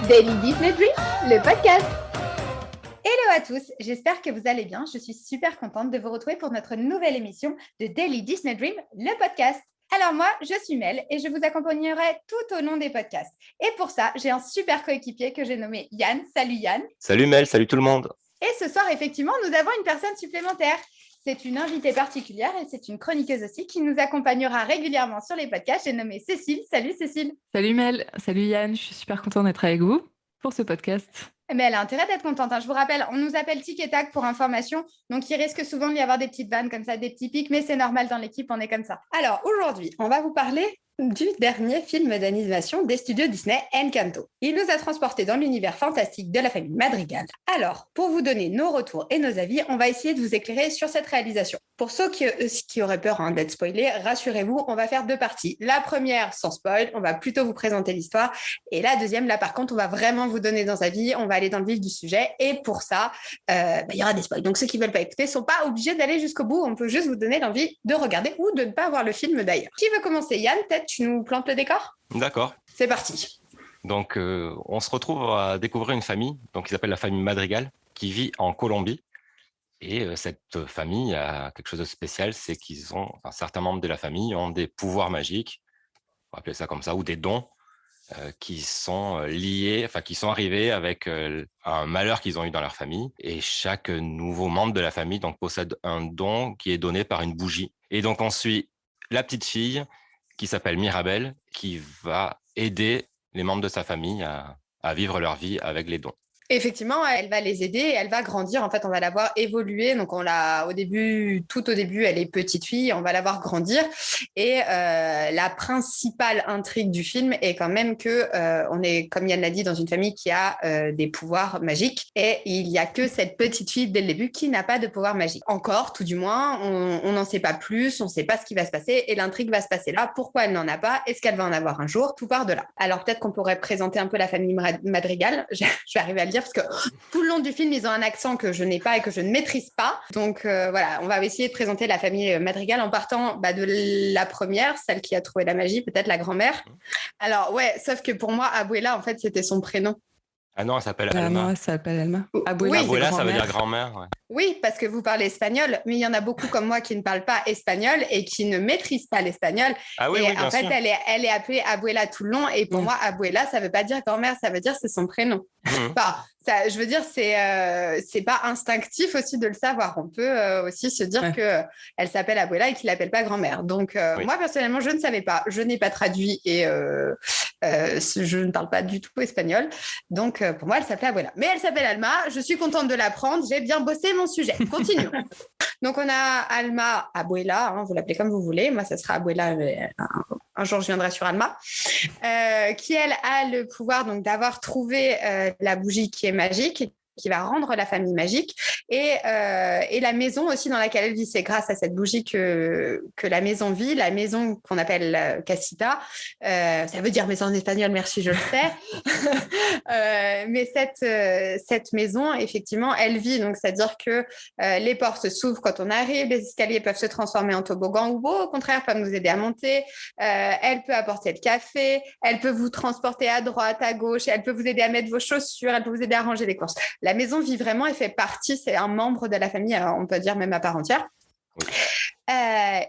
Daily Disney Dream, le podcast. Hello à tous, j'espère que vous allez bien. Je suis super contente de vous retrouver pour notre nouvelle émission de Daily Disney Dream, le podcast. Alors moi, je suis Mel et je vous accompagnerai tout au long des podcasts. Et pour ça, j'ai un super coéquipier que j'ai nommé Yann. Salut Yann. Salut Mel, salut tout le monde. Et ce soir, effectivement, nous avons une personne supplémentaire. C'est une invitée particulière et c'est une chroniqueuse aussi qui nous accompagnera régulièrement sur les podcasts. J'ai nommé Cécile. Salut Cécile. Salut Mel, salut Yann, je suis super contente d'être avec vous pour ce podcast. Mais elle a intérêt d'être contente. Je vous rappelle, on nous appelle Tic et Tac pour information. Donc, il risque souvent d'y avoir des petites vannes comme ça, des petits pics, mais c'est normal dans l'équipe, on est comme ça. Alors, aujourd'hui, on va vous parler du dernier film d'animation des studios Disney, Encanto. Il nous a transportés dans l'univers fantastique de la famille Madrigal. Alors, pour vous donner nos retours et nos avis, on va essayer de vous éclairer sur cette réalisation. Pour ceux qui auraient peur d'être spoilés, rassurez-vous, on va faire deux parties. La première, sans spoil, on va plutôt vous présenter l'histoire. Et la deuxième, là par contre, on va vraiment vous donner nos avis, on va aller dans le vif du sujet. Et pour ça, il y aura des spoils. Donc ceux qui ne veulent pas écouter ne sont pas obligés d'aller jusqu'au bout. On peut juste vous donner l'envie de regarder ou de ne pas voir le film d'ailleurs. Qui veut commencer? Yann, peut-être tu nous plantes le décor? D'accord. C'est parti. Donc, on se retrouve à découvrir une famille, donc qui s'appelle la famille Madrigal, qui vit en Colombie. Et cette famille a quelque chose de spécial, c'est qu'ils ont, certains membres de la famille ont des pouvoirs magiques, on va appeler ça comme ça, ou des dons qui sont liés, qui sont arrivés avec un malheur qu'ils ont eu dans leur famille. Et chaque nouveau membre de la famille donc possède un don qui est donné par une bougie. Et donc, on suit la petite fille qui s'appelle Mirabelle, qui va aider les membres de sa famille à vivre leur vie avec les dons. Effectivement, elle va les aider et elle va grandir. En fait, on va la voir évoluer. Donc, tout au début, elle est petite fille. On va la voir grandir. Et la principale intrigue du film est quand même que on est, comme Yann l'a dit, dans une famille qui a des pouvoirs magiques. Et il n'y a que cette petite fille dès le début qui n'a pas de pouvoir magique. Encore, tout du moins, on n'en sait pas plus. On ne sait pas ce qui va se passer. Et l'intrigue va se passer là. Pourquoi elle n'en a pas? Est-ce qu'elle va en avoir un jour? Tout part de là. Alors, peut-être qu'on pourrait présenter un peu la famille Madrigal. Je vais arriver à le dire parce que tout le long du film, ils ont un accent que je n'ai pas et que je ne maîtrise pas. Donc voilà, on va essayer de présenter la famille Madrigal en partant de la première, celle qui a trouvé la magie, peut-être la grand-mère. Alors ouais, sauf que pour moi, Abuela, en fait, c'était son prénom. Ah non, elle s'appelle Alma. Non, elle s'appelle Alma. Oui. Abuela, ça veut dire grand-mère. Ouais. Oui, parce que vous parlez espagnol, mais il y en a beaucoup comme moi qui ne parlent pas espagnol et qui ne maîtrisent pas l'espagnol. Ah oui, et oui, bien en fait, sûr. elle est appelée Abuela tout le long. Et pour moi, Abuela, ça ne veut pas dire grand-mère, ça veut dire c'est son prénom. Enfin, ça, je veux dire, c'est pas instinctif aussi de le savoir. On peut aussi se dire qu'elle s'appelle Abuela et qu'il l'appelle pas grand-mère. Donc, moi, personnellement, je ne savais pas. Je n'ai pas traduit et je ne parle pas du tout espagnol. Donc, pour moi, elle s'appelait Abuela. Mais elle s'appelle Alma. Je suis contente de l'apprendre. J'ai bien bossé mon sujet. Continuons. Donc, on a Alma, Abuela, vous l'appelez comme vous voulez. Moi, ça sera Abuela. Un jour, je viendrai sur Alma, qui, elle, a le pouvoir donc, d'avoir trouvé la bougie qui est magique, qui va rendre la famille magique, et la maison aussi dans laquelle elle vit. C'est grâce à cette bougie que la maison vit, la maison qu'on appelle Casita. Ça veut dire maison en espagnol, merci, je le sais. Mais cette maison, effectivement, elle vit. Donc, c'est-à-dire que les portes s'ouvrent quand on arrive, les escaliers peuvent se transformer en toboggan ou au contraire, peuvent nous aider à monter. Elle peut apporter le café, elle peut vous transporter à droite, à gauche, elle peut vous aider à mettre vos chaussures, elle peut vous aider à ranger les courses. La maison vit vraiment et fait partie, c'est un membre de la famille, on peut dire même à part entière. Oui.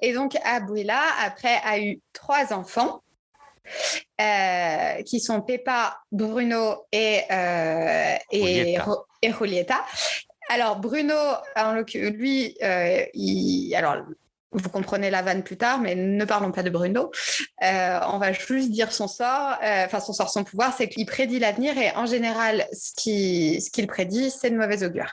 Et donc, Abuela, après, a eu 3 enfants. Qui sont Peppa, Bruno et Julieta. Alors, Bruno, lui, vous comprenez la vanne plus tard, mais ne parlons pas de Bruno. On va juste dire son sort. Son pouvoir, c'est qu'il prédit l'avenir et en général, ce qu'il prédit, c'est de mauvais augure.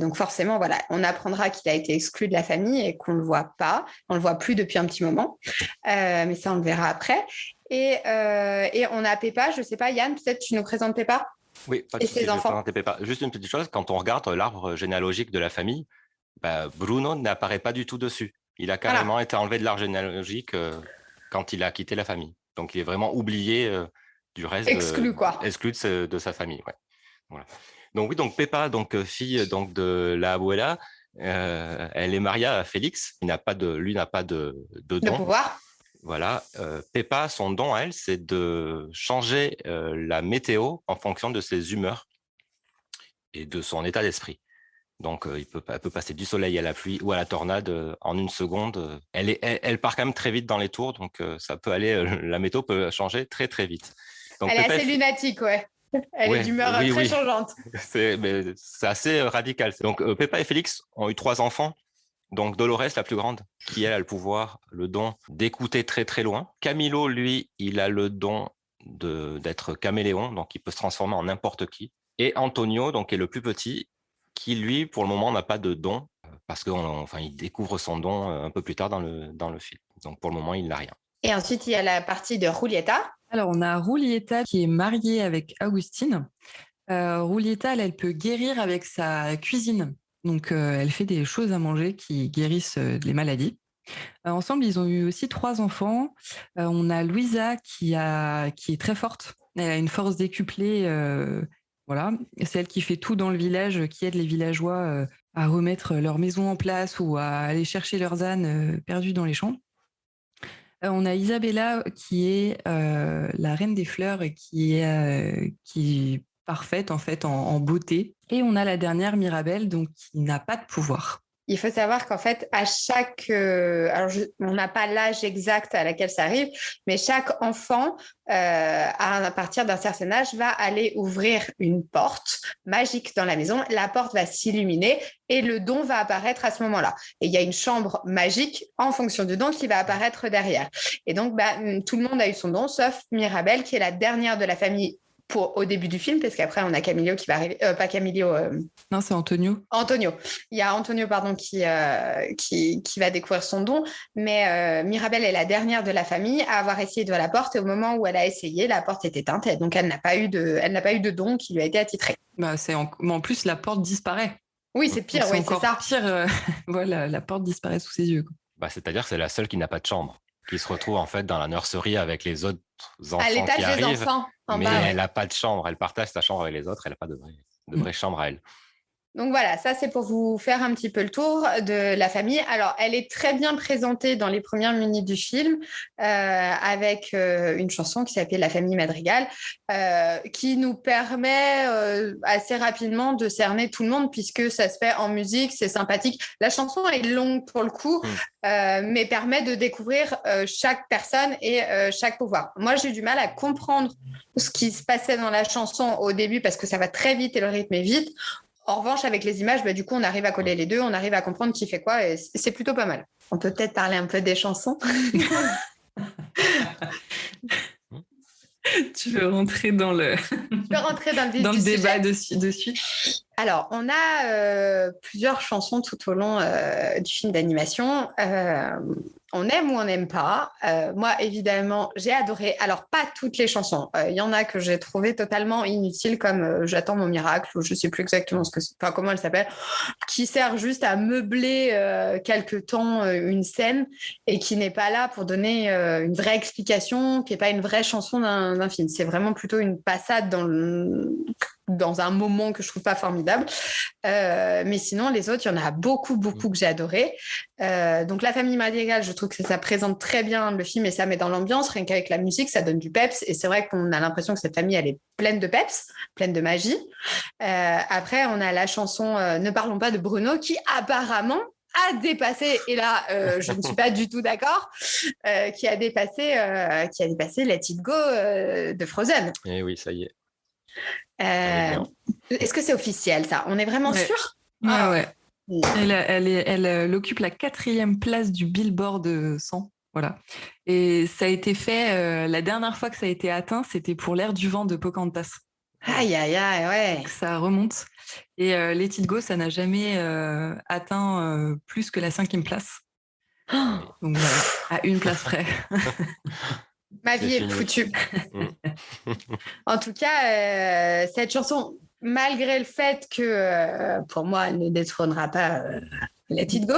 Donc forcément, voilà, on apprendra qu'il a été exclu de la famille et qu'on ne le voit pas. On le voit plus depuis un petit moment, mais ça, on le verra après. Et on a Peppa, je ne sais pas, Yann, peut-être tu nous présentes Peppa? Oui, pas de souci, je vais présenter Peppa. Juste une petite chose, quand on regarde l'arbre généalogique de la famille, Bruno n'apparaît pas du tout dessus. Il a carrément été enlevé de l'arbre généalogique quand il a quitté la famille. Donc, il est vraiment oublié du reste. Exclu, quoi. Exclu de sa famille, ouais. Voilà. Donc, oui, donc Peppa, fille de la abuela, elle est mariée à Félix. Lui n'a pas de don. De pouvoir. Voilà, Peppa, son don à elle, c'est de changer la météo en fonction de ses humeurs et de son état d'esprit. Donc, elle peut passer du soleil à la pluie ou à la tornade en une seconde. Elle part quand même très vite dans les tours, donc ça peut aller. La météo peut changer très très vite. Donc, Elle est assez lunatique, ouais. Elle est d'humeur très changeante. C'est assez radical. Donc, Peppa et Félix ont eu 3 enfants. Donc, Dolores, la plus grande, qui elle a le pouvoir, le don d'écouter très très loin. Camilo, lui, il a le don d'être caméléon, donc il peut se transformer en n'importe qui. Et Antonio, donc, qui est le plus petit, qui lui, pour le moment, n'a pas de don, parce qu'il découvre son don un peu plus tard dans le film. Donc, pour le moment, il n'a rien. Et ensuite, il y a la partie de Julieta. Alors, on a Julieta qui est mariée avec Agustine. Julieta, elle peut guérir avec sa cuisine. Donc, elle fait des choses à manger qui guérissent les maladies. Ensemble, ils ont eu aussi 3 enfants. On a Louisa qui est très forte. Elle a une force décuplée. Voilà. C'est elle qui fait tout dans le village, qui aide les villageois à remettre leur maison en place ou à aller chercher leurs ânes perdus dans les champs. On a Isabella qui est la reine des fleurs et qui est parfaite en fait en beauté. Et on a la dernière Mirabelle, donc qui n'a pas de pouvoir. Il faut savoir qu'en fait, à chaque... on n'a pas l'âge exact à laquelle ça arrive, mais chaque enfant, à partir d'un certain âge, va aller ouvrir une porte magique dans la maison. La porte va s'illuminer et le don va apparaître à ce moment-là. Et il y a une chambre magique en fonction du don qui va apparaître derrière. Et donc, tout le monde a eu son don, sauf Mirabelle, qui est la dernière de la famille au début du film, parce qu'après, on a Camilio qui va arriver. Pas Camilio. Non, c'est Antonio. Antonio. Il y a Antonio, pardon, qui va découvrir son don. Mais Mirabelle est la dernière de la famille à avoir essayé de la porte. Et au moment où elle a essayé, la porte est éteinte. Et donc, elle n'a pas eu de don qui lui a été attitré. En plus, la porte disparaît. Oui, c'est pire. Donc, c'est ça. Pire. Voilà, la porte disparaît sous ses yeux. C'est-à-dire que c'est la seule qui n'a pas de chambre, qui se retrouve en fait dans la nurserie avec les autres enfants à l'étage qui arrivent. Des enfants, mais elle n'a pas de chambre. Elle partage sa chambre avec les autres. Elle n'a pas de vraie chambre à elle. Donc voilà, ça c'est pour vous faire un petit peu le tour de la famille. Alors, elle est très bien présentée dans les premières minutes du film avec une chanson qui s'appelle La famille Madrigal qui nous permet assez rapidement de cerner tout le monde puisque ça se fait en musique, c'est sympathique. La chanson est longue pour le coup, mais permet de découvrir chaque personne et chaque pouvoir. Moi, j'ai eu du mal à comprendre ce qui se passait dans la chanson au début parce que ça va très vite et le rythme est vite. En revanche, avec les images, du coup, on arrive à coller les deux, on arrive à comprendre qui fait quoi et c'est plutôt pas mal. On peut peut-être parler un peu des chansons. Tu veux rentrer dans le débat dessus. Alors, on a plusieurs chansons tout au long du film d'animation. On aime ou on n'aime pas. Moi, évidemment, j'ai adoré. Alors, pas toutes les chansons. Il y en a que j'ai trouvées totalement inutiles, comme J'attends mon miracle, ou je ne sais plus exactement comment elle s'appelle, qui sert juste à meubler quelque temps une scène et qui n'est pas là pour donner une vraie explication, qui n'est pas une vraie chanson d'un film. C'est vraiment plutôt une passade dans un moment que je trouve pas formidable. Mais sinon, les autres, il y en a beaucoup que j'ai adoré. Donc, La famille Madrigal, je trouve que ça présente très bien le film et ça met dans l'ambiance. Rien qu'avec la musique, ça donne du peps. Et c'est vrai qu'on a l'impression que cette famille, elle est pleine de peps, pleine de magie. Après, on a la chanson Ne parlons pas de Bruno, qui apparemment a dépassé, et là, je ne suis pas du tout d'accord, qui a dépassé Let It Go de Frozen. Et oui, ça y est. Est-ce que c'est officiel, ça? On est vraiment sûr? Ouais. Elle occupe la 4e place du Billboard 100. Voilà. Et ça a été fait, la dernière fois que ça a été atteint, c'était pour l'Air du vent de Pocahontas. Aïe, ouais. Donc, ça remonte. Et Let It Go, ça n'a jamais atteint plus que la 5e place. Donc voilà, à une place près. Ma vie est foutue. En tout cas, cette chanson, malgré le fait que pour moi, elle ne détrônera pas Let It Go,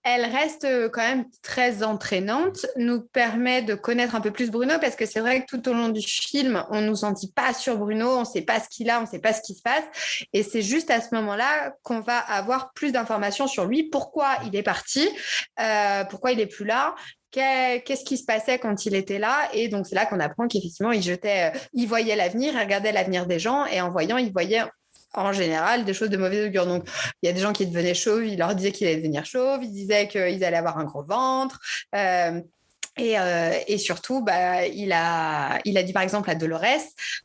elle reste quand même très entraînante, nous permet de connaître un peu plus Bruno, parce que c'est vrai que tout au long du film, on ne nous en dit pas sur Bruno, on ne sait pas ce qu'il a, on ne sait pas ce qui se passe, et c'est juste à ce moment-là qu'on va avoir plus d'informations sur lui, pourquoi il est parti, pourquoi il n'est plus là, qu'est-ce qui se passait quand il était là. Et donc, c'est là qu'on apprend qu'effectivement, il voyait l'avenir, il regardait l'avenir des gens et en voyant, il voyait en général des choses de mauvais augure. Donc, il y a des gens qui devenaient chauves, il leur disait qu'il allait devenir chauve, il disait qu'ils allaient avoir un gros ventre. Et surtout, il a dit par exemple à Dolores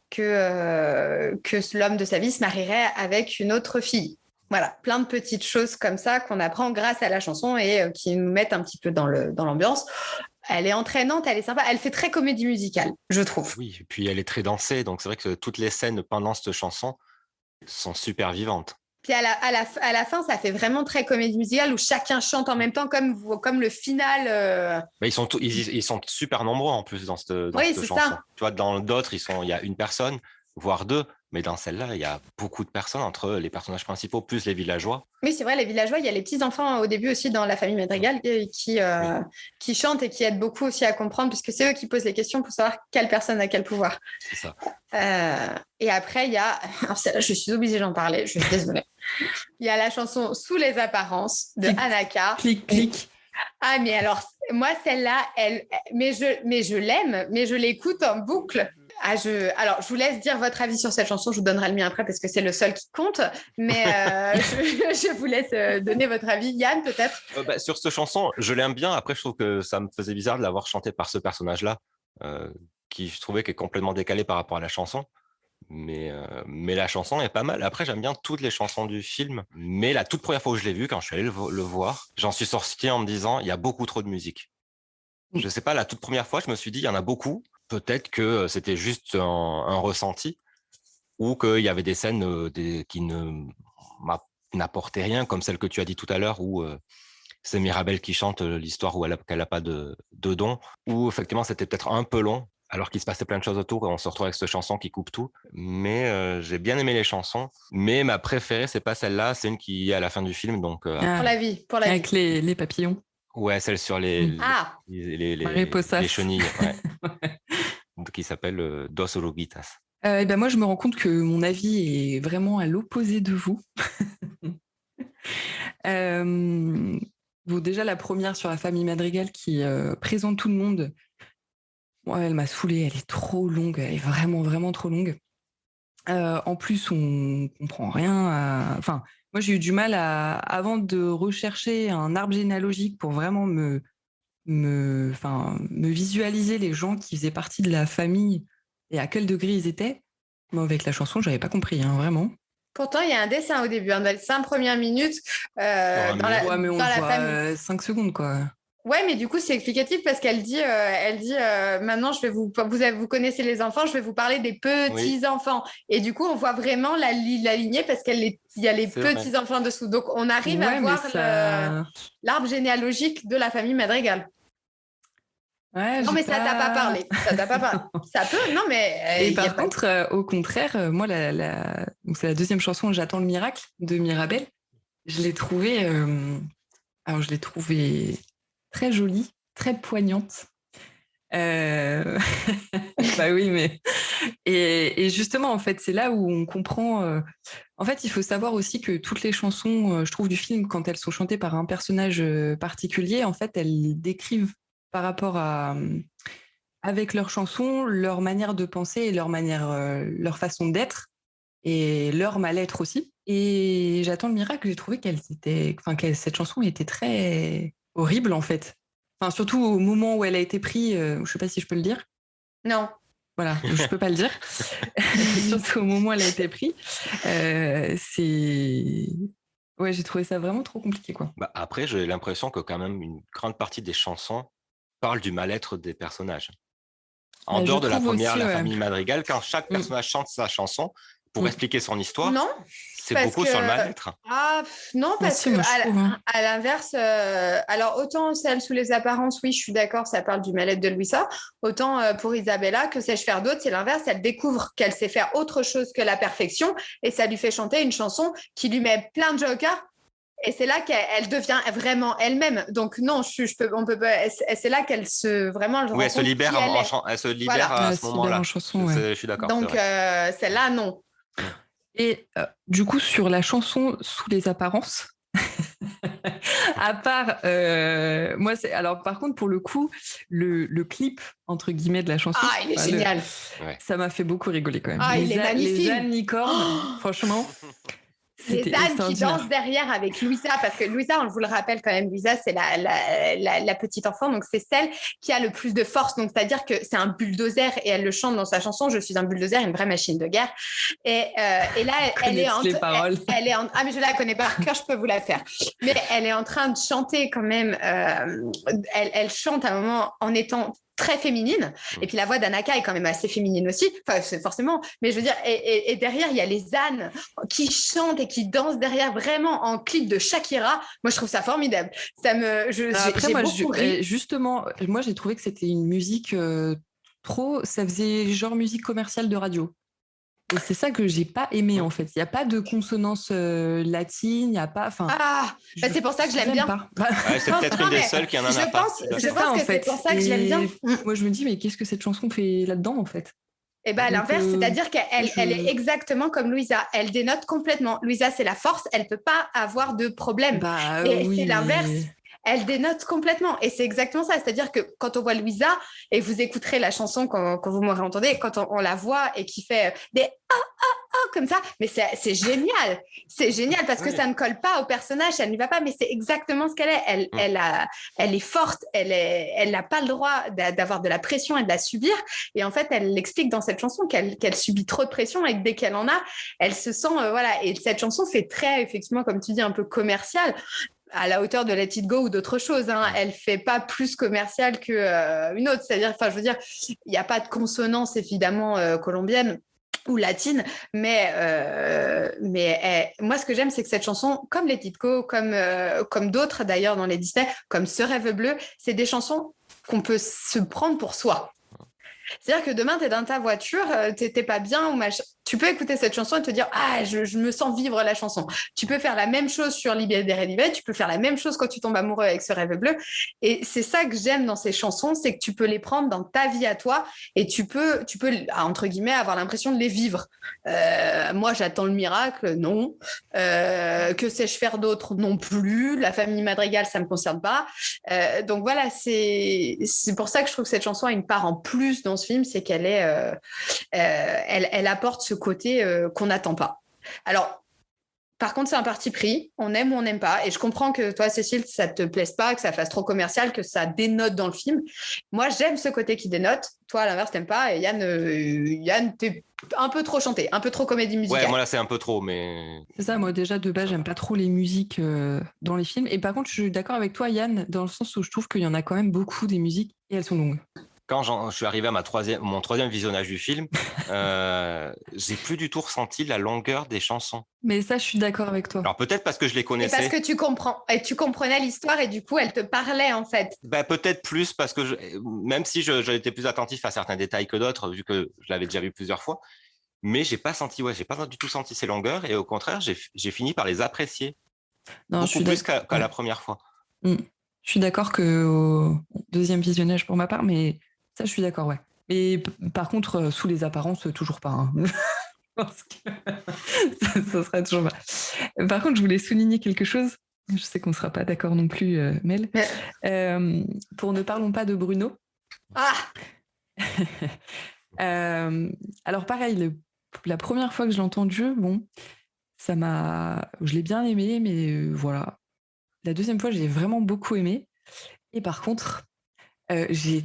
que l'homme de sa vie se marierait avec une autre fille. Voilà, plein de petites choses comme ça qu'on apprend grâce à la chanson et qui nous mettent un petit peu dans l'ambiance. Elle est entraînante, elle est sympa, elle fait très comédie musicale, je trouve. Oui, et puis elle est très dansée, donc c'est vrai que toutes les scènes pendant cette chanson sont super vivantes. Puis à la fin, ça fait vraiment très comédie musicale où chacun chante en même temps, comme le final. Ils sont super nombreux en plus dans cette chanson. Ça. Tu vois, dans d'autres, il y a une personne, voire deux, mais dans celle-là, il y a beaucoup de personnes entre les personnages principaux plus les villageois. Oui, c'est vrai, les villageois, il y a les petits-enfants au début aussi dans la famille Madrigal qui chantent et qui aident beaucoup aussi à comprendre, puisque c'est eux qui posent les questions pour savoir quelle personne a quel pouvoir. C'est ça. Et après, il y a... Alors, je suis obligée d'en parler, je suis désolée. Il y a la chanson « Sous les apparences » de Anaka. Clic, clic. Ah, mais alors, moi, celle-là, mais je l'aime, mais je l'écoute en boucle. Alors, je vous laisse dire votre avis sur cette chanson. Je vous donnerai le mien après parce que c'est le seul qui compte. Mais je vous laisse donner votre avis. Yann, peut-être sur cette chanson, je l'aime bien. Après, je trouve que ça me faisait bizarre de l'avoir chantée par ce personnage-là, qui je trouvais qu'est complètement décalé par rapport à la chanson. Mais la chanson est pas mal. Après, j'aime bien toutes les chansons du film. Mais la toute première fois où je l'ai vu, quand je suis allé le voir, j'en suis sorti en me disant, il y a beaucoup trop de musique. Je sais pas, la toute première fois, je me suis dit, il y en a beaucoup. Peut-être que c'était juste un ressenti ou qu'il y avait des scènes qui n'apportaient rien, comme celle que tu as dit tout à l'heure, où c'est Mirabel qui chante l'histoire où qu'elle n'a pas de don, où effectivement c'était peut-être un peu long, alors qu'il se passait plein de choses autour, et on se retrouve avec cette chanson qui coupe tout. Mais j'ai bien aimé les chansons, mais ma préférée, c'est pas celle-là, c'est une qui est à la fin du film. Donc, pour la vie. Avec les papillons. Ouais, celle sur les chenilles, ouais. Qui s'appelle Dos Oruguitas. Moi, je me rends compte que mon avis est vraiment à l'opposé de vous. Déjà, la première sur la famille Madrigal qui présente tout le monde, elle m'a saoulée, elle est trop longue, elle est vraiment, vraiment trop longue. En plus, on comprend rien. Moi, j'ai eu du mal avant de rechercher un arbre généalogique pour vraiment me visualiser les gens qui faisaient partie de la famille et à quel degré ils étaient. Moi, avec la chanson, j'avais pas compris, vraiment. Pourtant, il y a un dessin au début, dans les 5 premières minutes. Mais on voit 5 secondes, quoi. Ouais, mais du coup, c'est explicatif parce qu'elle dit maintenant, vous connaissez les enfants, je vais vous parler des petits-enfants. Et du coup, on voit vraiment la lignée parce qu'il y a les petits-enfants dessous. Donc, on arrive à voir l'arbre généalogique de la famille Madrigal. Ouais, non, mais ça t'a pas parlé. Ça t'a pas parlé. Ça peut, non, mais... Et par contre, au contraire, moi, donc c'est la deuxième chanson, J'attends le miracle, de Mirabel. Je l'ai trouvée... très jolie, très poignante. Bah oui, mais... Et justement, en fait, c'est là où on comprend... En fait, il faut savoir aussi que toutes les chansons, je trouve, du film, quand elles sont chantées par un personnage particulier, en fait, elles décrivent par rapport avec leurs chansons, leur manière de penser et leur façon d'être et leur mal-être aussi. Et J'attends le miracle, j'ai trouvé que cette chanson était très horrible, en fait. Surtout au moment où elle a été prise, je ne sais pas si je peux le dire. Non. Voilà, je ne peux pas le dire. Surtout au moment où elle a été prise. Ouais, j'ai trouvé ça vraiment trop compliqué, quoi. Après, j'ai l'impression que quand même une grande partie des chansons parlent du mal-être des personnages. En dehors de la première, la famille Madrigal, quand chaque personnage chante sa chanson pour expliquer son histoire, c'est beaucoup sur le mal-être. Non, parce que à l'inverse, alors autant celle sous les apparences, oui, je suis d'accord, ça parle du mal-être de Louisa, autant pour Isabella, que sais-je faire d'autre, c'est l'inverse, elle découvre qu'elle sait faire autre chose que la perfection et ça lui fait chanter une chanson qui lui met plein de jokers. Et c'est là qu'elle devient vraiment elle-même. Donc non, on peut pas. C'est là qu'elle vraiment. Oui, elle se libère à ce moment-là. Je suis d'accord. Donc celle-là, non. Et du coup, sur la chanson Sous les apparences, À part, moi, alors par contre, pour le coup, le clip, entre guillemets, de la chanson, il est génial. Ça m'a fait beaucoup rigoler quand même. Il est magnifique. Les ânes licornes, franchement. Les ânes qui dansent derrière avec Louisa, parce que Louisa, on vous le rappelle quand même, Louisa, c'est la petite enfant, donc c'est celle qui a le plus de force. Donc, c'est-à-dire que c'est un bulldozer et elle le chante dans sa chanson, je suis un bulldozer, une vraie machine de guerre. Et là, elle est les paroles. mais je la connais par cœur, je peux vous la faire. Mais elle est en train de chanter quand même. Elle chante à un moment en étant très féminine, et puis la voix d'Anaka est quand même assez féminine aussi, enfin c'est forcément, mais je veux dire, et derrière il y a les ânes qui chantent et qui dansent derrière, vraiment en clip de Shakira. Moi je trouve ça formidable. Justement, moi j'ai trouvé que c'était une musique ça faisait genre musique commerciale de radio. Et c'est ça que j'ai pas aimé en fait. Il n'y a pas de consonance latine, il n'y a pas. C'est pour ça que je l'aime bien. C'est peut-être une des seules qui en a je pas. Je pense que c'est pour ça que je l'aime bien. Moi je me dis, mais qu'est-ce que cette chanson fait là-dedans en fait? Et à l'inverse, c'est-à-dire qu'elle est exactement comme Louisa. Elle dénote complètement. Louisa, c'est la force, elle peut pas avoir de problème. C'est l'inverse. Elle dénote complètement. Et c'est exactement ça. C'est-à-dire que quand on voit Louisa, et vous écouterez la chanson quand vous m'aurez entendu, quand on la voit et qui fait des comme ça, mais c'est génial. C'est génial parce que ça ne colle pas au personnage, elle n'y va pas, mais c'est exactement ce qu'elle est. Elle est forte, elle n'a pas le droit d'avoir de la pression et de la subir. Et en fait, elle l'explique dans cette chanson qu'elle subit trop de pression et que dès qu'elle en a, elle se sent, Et cette chanson fait très, effectivement, comme tu dis, un peu commercial, à la hauteur de Let It Go ou d'autres choses. Elle fait pas plus commerciale qu'une autre. C'est-à-dire, je veux dire, il n'y a pas de consonance, évidemment, colombienne ou latine, mais moi ce que j'aime, c'est que cette chanson, comme Let It Go, comme d'autres d'ailleurs dans les Disney, comme Ce rêve bleu, c'est des chansons qu'on peut se prendre pour soi. C'est-à-dire que demain, tu es dans ta voiture, tu n'es pas bien, ou tu peux écouter cette chanson et te dire « Ah, je me sens vivre la chanson ». Tu peux faire la même chose sur Libéré, tu peux faire la même chose quand tu tombes amoureux avec Ce rêve bleu. Et c'est ça que j'aime dans ces chansons, c'est que tu peux les prendre dans ta vie à toi et tu peux entre guillemets, avoir l'impression de les vivre. Moi, j'attends le miracle, non. Que sais-je faire d'autre, non plus. La famille Madrigal, ça ne me concerne pas. Donc voilà, c'est pour ça que je trouve que cette chanson a une part en plus dans ce film, c'est qu'elle elle apporte ce côté qu'on n'attend pas. Alors, par contre, c'est un parti pris. On aime ou on n'aime pas. Et je comprends que toi, Cécile, ça te plaise pas, que ça fasse trop commercial, que ça dénote dans le film. Moi, j'aime ce côté qui dénote. Toi, à l'inverse, t'aimes pas. Et Yann, t'es un peu trop chanté, un peu trop comédie musicale. Ouais, moi là, c'est un peu trop, mais... C'est ça, moi déjà, de base, j'aime pas trop les musiques dans les films. Et par contre, je suis d'accord avec toi, Yann, dans le sens où je trouve qu'il y en a quand même beaucoup des musiques et elles sont longues. Quand je suis arrivé à mon troisième visionnage du film, j'ai plus du tout ressenti la longueur des chansons. Mais ça, je suis d'accord avec toi. Alors peut-être parce que je les connaissais. Et parce que tu comprenais l'histoire et du coup, elle te parlait en fait. Peut-être plus parce que même si j'étais plus attentif à certains détails que d'autres, vu que je l'avais déjà vu plusieurs fois, mais j'ai pas du tout senti ces longueurs et au contraire, j'ai fini par les apprécier beaucoup plus qu'à la première fois. Je suis d'accord qu'au deuxième visionnage pour ma part, mais ça, je suis d'accord, ouais. Mais par contre, sous les apparences, toujours pas. Hein. Je pense que ça serait toujours pas. Par contre, je voulais souligner quelque chose. Je sais qu'on ne sera pas d'accord non plus, Mel. Pour Ne parlons pas de Bruno. Alors pareil, la première fois que je l'ai entendu, je l'ai bien aimé, mais voilà. La deuxième fois, j'ai vraiment beaucoup aimé. Et par contre, j'ai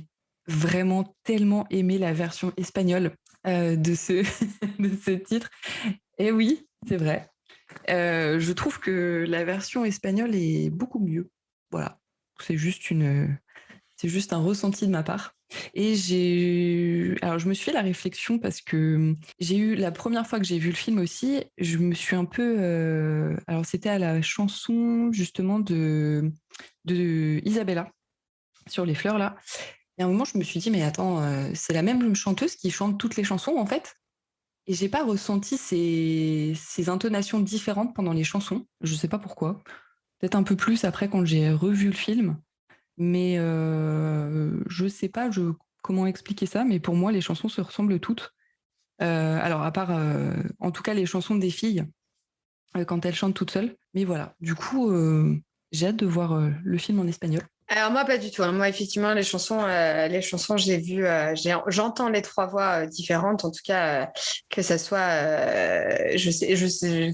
vraiment tellement aimé la version espagnole de ce titre. Et oui, c'est vrai. Je trouve que la version espagnole est beaucoup mieux. Voilà. C'est juste un ressenti de ma part. Et alors, je me suis fait la réflexion parce que la première fois que j'ai vu le film aussi, je me suis un peu... alors, c'était à la chanson, justement, de Isabella, sur les fleurs, là. Et à un moment, je me suis dit, mais attends, c'est la même chanteuse qui chante toutes les chansons, en fait. Et j'ai pas ressenti ces intonations différentes pendant les chansons. Je sais pas pourquoi. Peut-être un peu plus après, quand j'ai revu le film. Mais je sais pas comment expliquer ça, mais pour moi, les chansons se ressemblent toutes. Alors, à part, en tout cas, les chansons des filles, quand elles chantent toutes seules. Mais voilà, du coup, j'ai hâte de voir le film en espagnol. Alors moi pas du tout. Moi effectivement les chansons j'ai vu, j'entends les 3 voix différentes. En tout cas que ça soit,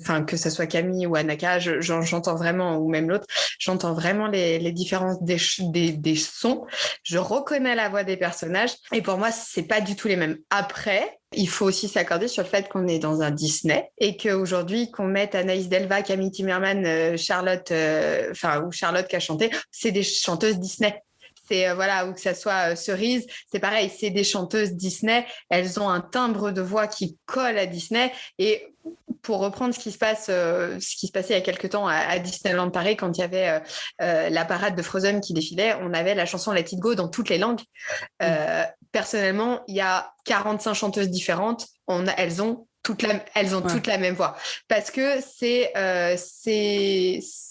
enfin que ça soit Camille ou Anaka, j'entends vraiment, ou même l'autre, j'entends vraiment les différences des sons. Je reconnais la voix des personnages et pour moi c'est pas du tout les mêmes. Après, il faut aussi s'accorder sur le fait qu'on est dans un Disney et qu'aujourd'hui, qu'on mette Anaïs Delva, Camille Timmerman, Charlotte qui a chanté, c'est des chanteuses Disney. C'est voilà, ou que ça soit Cerise, c'est pareil, c'est des chanteuses Disney. Elles ont un timbre de voix qui colle à Disney. Et pour reprendre ce qui se passait il y a quelques temps à Disneyland Paris, quand il y avait la parade de Frozen qui défilait, on avait la chanson Let It Go dans toutes les langues. Personnellement, il y a 45 chanteuses différentes. Elles ont toutes la même voix. Parce que c'est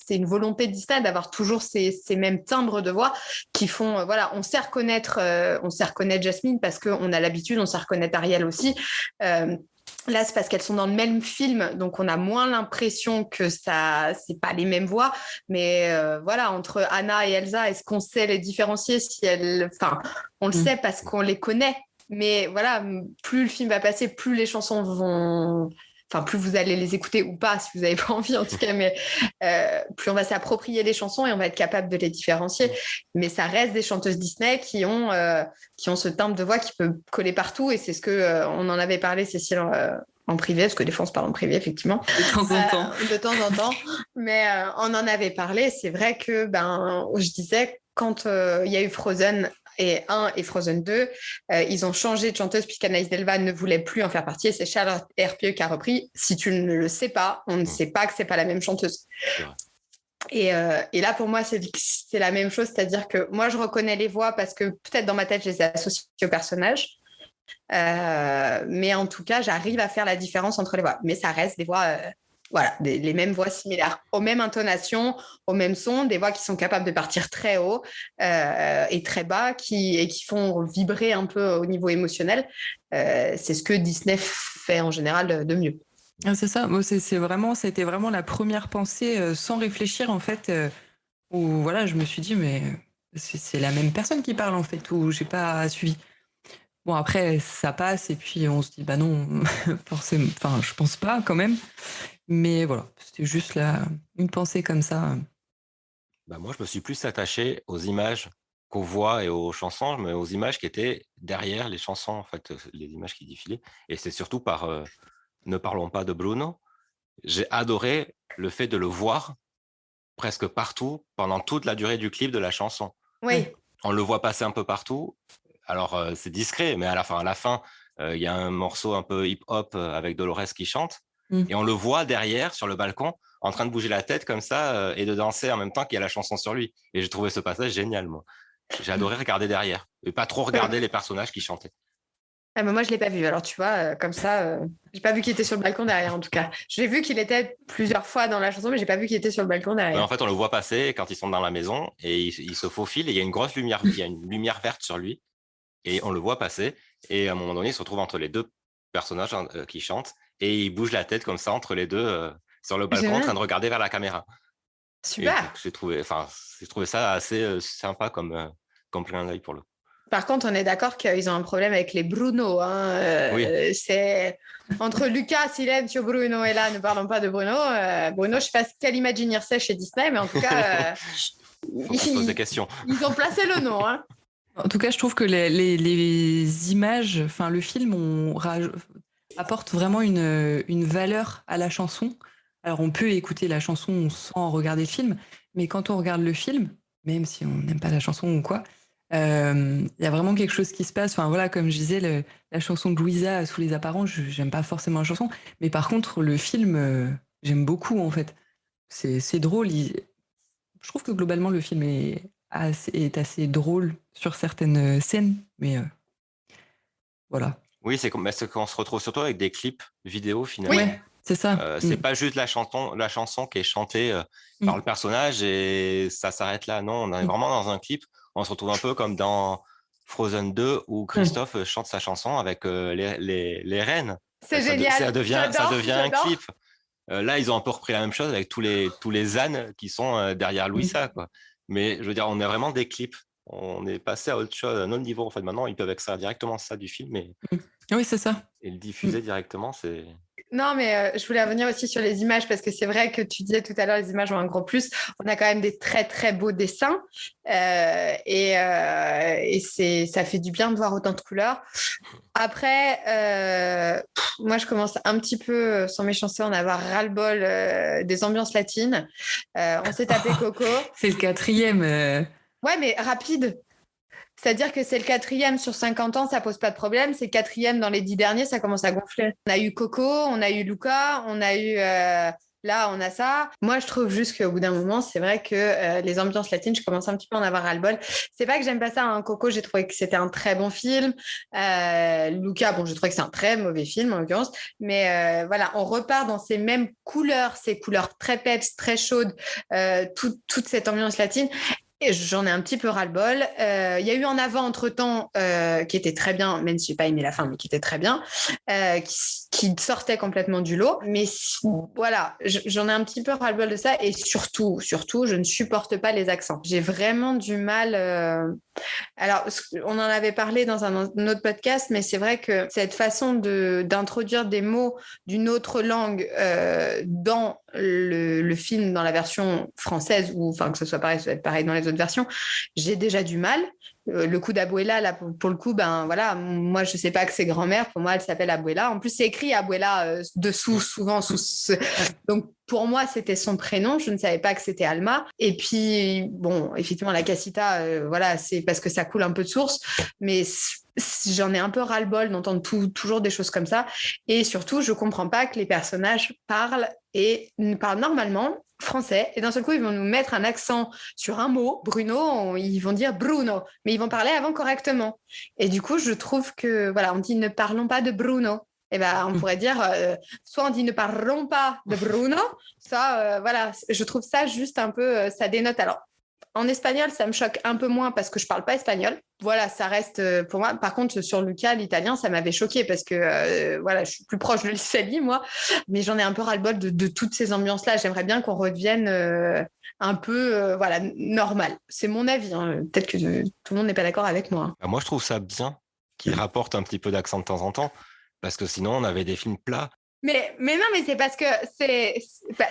une volonté de Disney d'avoir toujours ces mêmes timbres de voix qui font... voilà, on sait reconnaître Jasmine parce qu'on a l'habitude, on sait reconnaître Ariel aussi. Là, c'est parce qu'elles sont dans le même film, donc on a moins l'impression que c'est pas les mêmes voix. Mais voilà, entre Anna et Elsa, est-ce qu'on sait les différencier on le sait parce qu'on les connaît. Mais voilà, plus le film va passer, plus les chansons vont... Enfin, plus vous allez les écouter ou pas, si vous n'avez pas envie en tout cas, mais plus on va s'approprier les chansons et on va être capable de les différencier. Mais ça reste des chanteuses Disney qui ont ce timbre de voix qui peut coller partout. Et c'est ce que on en avait parlé, Cécile, en privé, parce que des fois on se parle en privé, effectivement. De temps en temps. Mais on en avait parlé. C'est vrai que je disais, quand il y a eu Frozen et 1 et Frozen 2, ils ont changé de chanteuse puisqu'Anaïs Delva ne voulait plus en faire partie et c'est Charlotte Herpieux qui a repris. Si tu ne le sais pas, on ne sait pas que c'est pas la même chanteuse. Et là, pour moi, c'est la même chose, c'est-à-dire que moi, je reconnais les voix parce que peut-être dans ma tête, je les ai associées au personnage. Mais en tout cas, j'arrive à faire la différence entre les voix. Mais ça reste des voix... voilà, les mêmes voix similaires, aux mêmes intonations, au même son, des voix qui sont capables de partir très haut et très bas, et qui font vibrer un peu au niveau émotionnel. C'est ce que Disney fait en général de mieux. Ah, c'est ça, c'était vraiment la première pensée sans réfléchir en fait, où voilà, je me suis dit mais c'est la même personne qui parle en fait, où j'ai pas suivi. Bon après ça passe et puis on se dit bah non, forcément, enfin je pense pas quand même. Mais voilà, c'était juste une pensée comme ça. Moi, je me suis plus attaché aux images qu'on voit et aux chansons, mais aux images qui étaient derrière les chansons, en fait, les images qui défilaient. Et c'est surtout par Ne parlons pas de Bruno. J'ai adoré le fait de le voir presque partout pendant toute la durée du clip de la chanson. Oui. On le voit passer un peu partout. Alors, c'est discret, mais à la fin, il y a un morceau un peu hip-hop avec Dolores qui chante. Et on le voit derrière, sur le balcon, en train de bouger la tête comme ça et de danser en même temps qu'il y a la chanson sur lui. Et j'ai trouvé ce passage génial, moi. J'ai adoré regarder derrière et pas trop regarder les personnages qui chantaient. Ah, mais moi, je ne l'ai pas vu. Alors, tu vois, comme ça, j'ai pas vu qu'il était sur le balcon derrière, en tout cas. J'ai vu qu'il était plusieurs fois dans la chanson, mais j'ai pas vu qu'il était sur le balcon derrière. Mais en fait, on le voit passer quand ils sont dans la maison et il se faufile et il y a une grosse lumière, il y a une lumière verte sur lui et on le voit passer. Et à un moment donné, il se retrouve entre les deux personnages qui chantent et il bouge la tête comme ça entre les deux sur le balcon en train de regarder vers la caméra. Super. J'ai trouvé ça assez sympa comme clin d'œil pour le coup. Par contre, on est d'accord qu'ils ont un problème avec les Bruno. Oui. C'est entre Lucas, Silencio, Bruno et là, ne parlons pas de Bruno. Bruno, je ne sais pas quel Imagineer c'est chez Disney, mais en tout cas, faut se poser des questions. Ils ont placé le nom. Hein. En tout cas, je trouve que les images, enfin le film, apporte vraiment une valeur à la chanson. Alors, on peut écouter la chanson sans regarder le film, mais quand on regarde le film, même si on n'aime pas la chanson ou quoi, il y a vraiment quelque chose qui se passe. Enfin, voilà, comme je disais, la chanson de Louisa, Sous les apparences, j'aime pas forcément la chanson, mais par contre, le film, j'aime beaucoup, en fait. C'est drôle. Je trouve que globalement, le film est assez drôle sur certaines scènes, mais voilà. Oui, c'est qu'on se retrouve surtout avec des clips vidéo finalement. Oui, c'est ça. C'est pas juste la chanson qui est chantée par le personnage et ça s'arrête là. Non, on est vraiment dans un clip. On se retrouve un peu comme dans Frozen 2 où Christophe chante sa chanson avec les reines. C'est génial. Ça devient un clip. Là, ils ont un peu repris la même chose avec tous les ânes qui sont derrière Louisa, quoi. Mais je veux dire, on est vraiment des clips. On est passé à autre chose, à un autre niveau. En fait, maintenant, ils peuvent extraire directement ça du film Oui, c'est ça. et le diffuser directement. C'est... Non, mais je voulais revenir aussi sur les images parce que c'est vrai que tu disais tout à l'heure, les images ont un gros plus. On a quand même des très, très beaux dessins et ça fait du bien de voir autant de couleurs. Après, moi, je commence un petit peu, sans méchanceté, à en avoir ras-le-bol des ambiances latines. On s'est tapé Coco. C'est le 4e. Ouais, mais rapide. C'est-à-dire que c'est le 4e sur 50 ans, ça pose pas de problème. C'est le 4e dans les 10 derniers, ça commence à gonfler. On a eu Coco, on a eu Luca, on a eu... là, on a ça. Moi, je trouve juste qu'au bout d'un moment, c'est vrai que les ambiances latines, je commence un petit peu à en avoir ras-le-bol. C'est pas que j'aime pas ça, hein. Coco, j'ai trouvé que c'était un très bon film. Luca, bon, j'ai trouvé que c'est un très mauvais film, en l'occurrence. Mais voilà, on repart dans ces mêmes couleurs, ces couleurs très peps, très chaudes, toute cette ambiance latine. Et j'en ai un petit peu ras-le-bol. Il y a eu En Avant entre-temps qui était très bien, même si je n'ai pas aimé la fin, mais qui était très bien, qui sortait complètement du lot. Mais voilà, j'en ai un petit peu ras-le-bol de ça. Et surtout, je ne supporte pas les accents. J'ai vraiment du mal... Alors, on en avait parlé dans un autre podcast, mais c'est vrai que cette façon d'introduire des mots d'une autre langue dans le film, dans la version française, ou enfin que ce soit pareil, ça va être pareil dans les autres versions, j'ai déjà du mal. Le coup d'Abuela, là, pour le coup, ben voilà, moi, je sais pas que c'est grand-mère. Pour moi, elle s'appelle Abuela. En plus, c'est écrit Abuela dessous, souvent. Donc, pour moi, c'était son prénom. Je ne savais pas que c'était Alma. Et puis, bon, effectivement, la Casita, voilà, c'est parce que ça coule un peu de source. Mais j'en ai un peu ras-le-bol d'entendre toujours des choses comme ça. Et surtout, je comprends pas que les personnages parlent normalement français, et d'un seul coup, ils vont nous mettre un accent sur un mot. Bruno, ils vont dire Bruno, mais ils vont parler avant correctement. Et du coup, je trouve que, voilà, on dit ne parlons pas de Bruno. Eh ben, on pourrait dire, soit on dit ne parlons pas de Bruno, soit, voilà, je trouve ça juste un peu, ça dénote. Alors, en espagnol, ça me choque un peu moins parce que je parle pas espagnol. Voilà, ça reste pour moi. Par contre, sur Luca, l'italien, ça m'avait choqué parce que voilà, je suis plus proche de l'Italie, moi. Mais j'en ai un peu ras-le-bol de toutes ces ambiances-là. J'aimerais bien qu'on redevienne un peu voilà, normal. C'est mon avis. Hein. Peut-être que tout le monde n'est pas d'accord avec moi. Moi, je trouve ça bien qu'il rapporte un petit peu d'accent de temps en temps, parce que sinon, on avait des films plats. Mais non, mais c'est parce que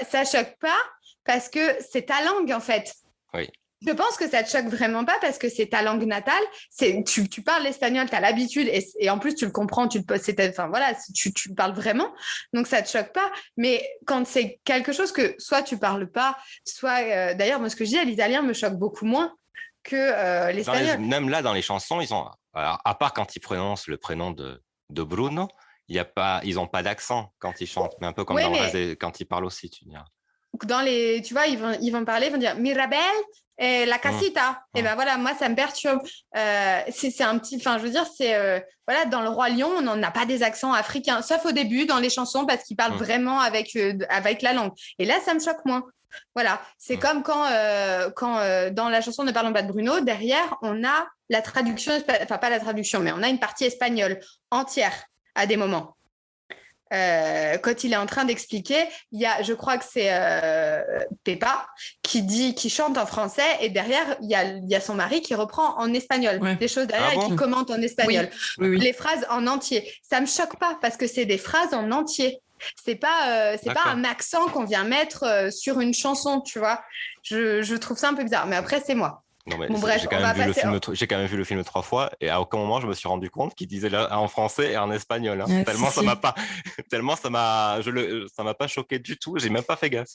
ça choque pas parce que c'est ta langue, en fait. Oui. Je pense que ça te choque vraiment pas parce que c'est ta langue natale. Tu parles l'espagnol, tu as l'habitude et en plus tu le comprends, enfin voilà, tu le parles vraiment, donc ça te choque pas. Mais quand c'est quelque chose que soit tu parles pas, soit d'ailleurs moi ce que je dis à l'italien me choque beaucoup moins que l'espagnol. Même là dans les chansons, alors, à part quand ils prononcent le prénom de Bruno, ils n'ont pas d'accent quand ils chantent, mais un peu comme dans le reste quand ils parlent aussi, tu diras. Tu vois, ils vont parler, ils vont dire Mirabel et la casita. Et ben voilà, moi ça me perturbe. C'est un petit, enfin je veux dire, c'est voilà, dans le Roi Lion, on n'en a pas des accents africains, sauf au début dans les chansons parce qu'ils parlent vraiment avec la langue. Et là, ça me choque moins. Voilà, c'est comme quand dans la chanson Ne parlons pas de Bruno, derrière on a la traduction, enfin pas la traduction, mais on a une partie espagnole entière à des moments. Quand il est en train d'expliquer, il y a, je crois que c'est Pepa qui chante en français et derrière il y a son mari qui reprend en espagnol des choses derrière et qui commente en espagnol les phrases en entier. Ça me choque pas parce que c'est des phrases en entier. C'est pas un accent qu'on vient mettre sur une chanson, tu vois. Je trouve ça un peu bizarre, mais après c'est moi. Non, mais j'ai quand même vu le film 3 fois et à aucun moment je me suis rendu compte qu'il disait là en français et en espagnol. Hein. Tellement ça m'a pas choqué du tout. J'ai même pas fait gaffe.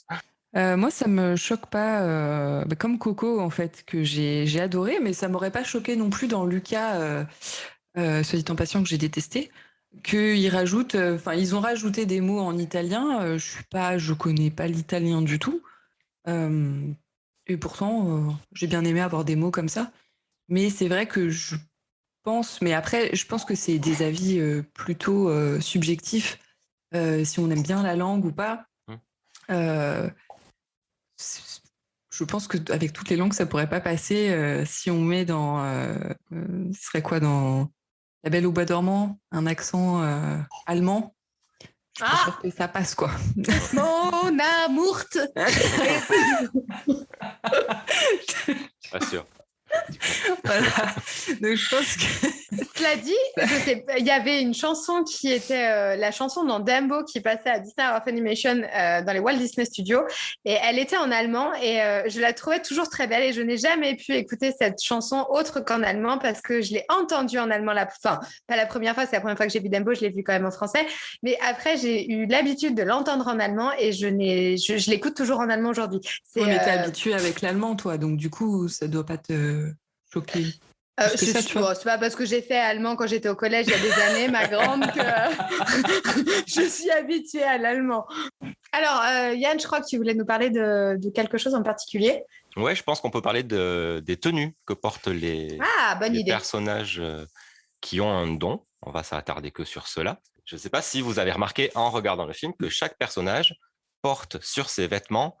Moi, ça me choque pas, comme Coco en fait, que j'ai adoré, mais ça m'aurait pas choqué non plus dans Luca, soit dit en passant que j'ai détesté. Qu'ils rajoutent, ils ont rajouté des mots en italien. Je connais pas l'italien du tout. Et pourtant, j'ai bien aimé avoir des mots comme ça. Mais c'est vrai que je pense que c'est des avis plutôt subjectifs, si on aime bien la langue ou pas. Je pense qu'avec toutes les langues, ça pourrait pas passer si on met dans... ce serait quoi dans La Belle au Bois dormant, un accent allemand. Je suis pas sûre que ça passe, quoi. Mon amour. Pas sûr. Voilà. Donc, je pense que... Cela dit, il y avait une chanson qui était la chanson dans Dumbo qui passait à Disney of Animation dans les Walt Disney Studios et elle était en allemand et je la trouvais toujours très belle et je n'ai jamais pu écouter cette chanson autre qu'en allemand parce que je l'ai entendue en allemand, enfin pas la première fois, c'est la première fois que j'ai vu Dumbo, je l'ai vu quand même en français, mais après j'ai eu l'habitude de l'entendre en allemand et je l'écoute toujours en allemand aujourd'hui. Oui, mais t'es habituée avec l'allemand, toi, donc du coup ça doit pas te choquer. C'est pas parce que j'ai fait allemand quand j'étais au collège il y a des années, ma grande, que je suis habituée à l'allemand. Alors, Yann, je crois que tu voulais nous parler de quelque chose en particulier. Ouais, je pense qu'on peut parler des tenues que portent les personnages qui ont un don. On va s'attarder que sur cela. Je ne sais pas si vous avez remarqué en regardant le film que chaque personnage porte sur ses vêtements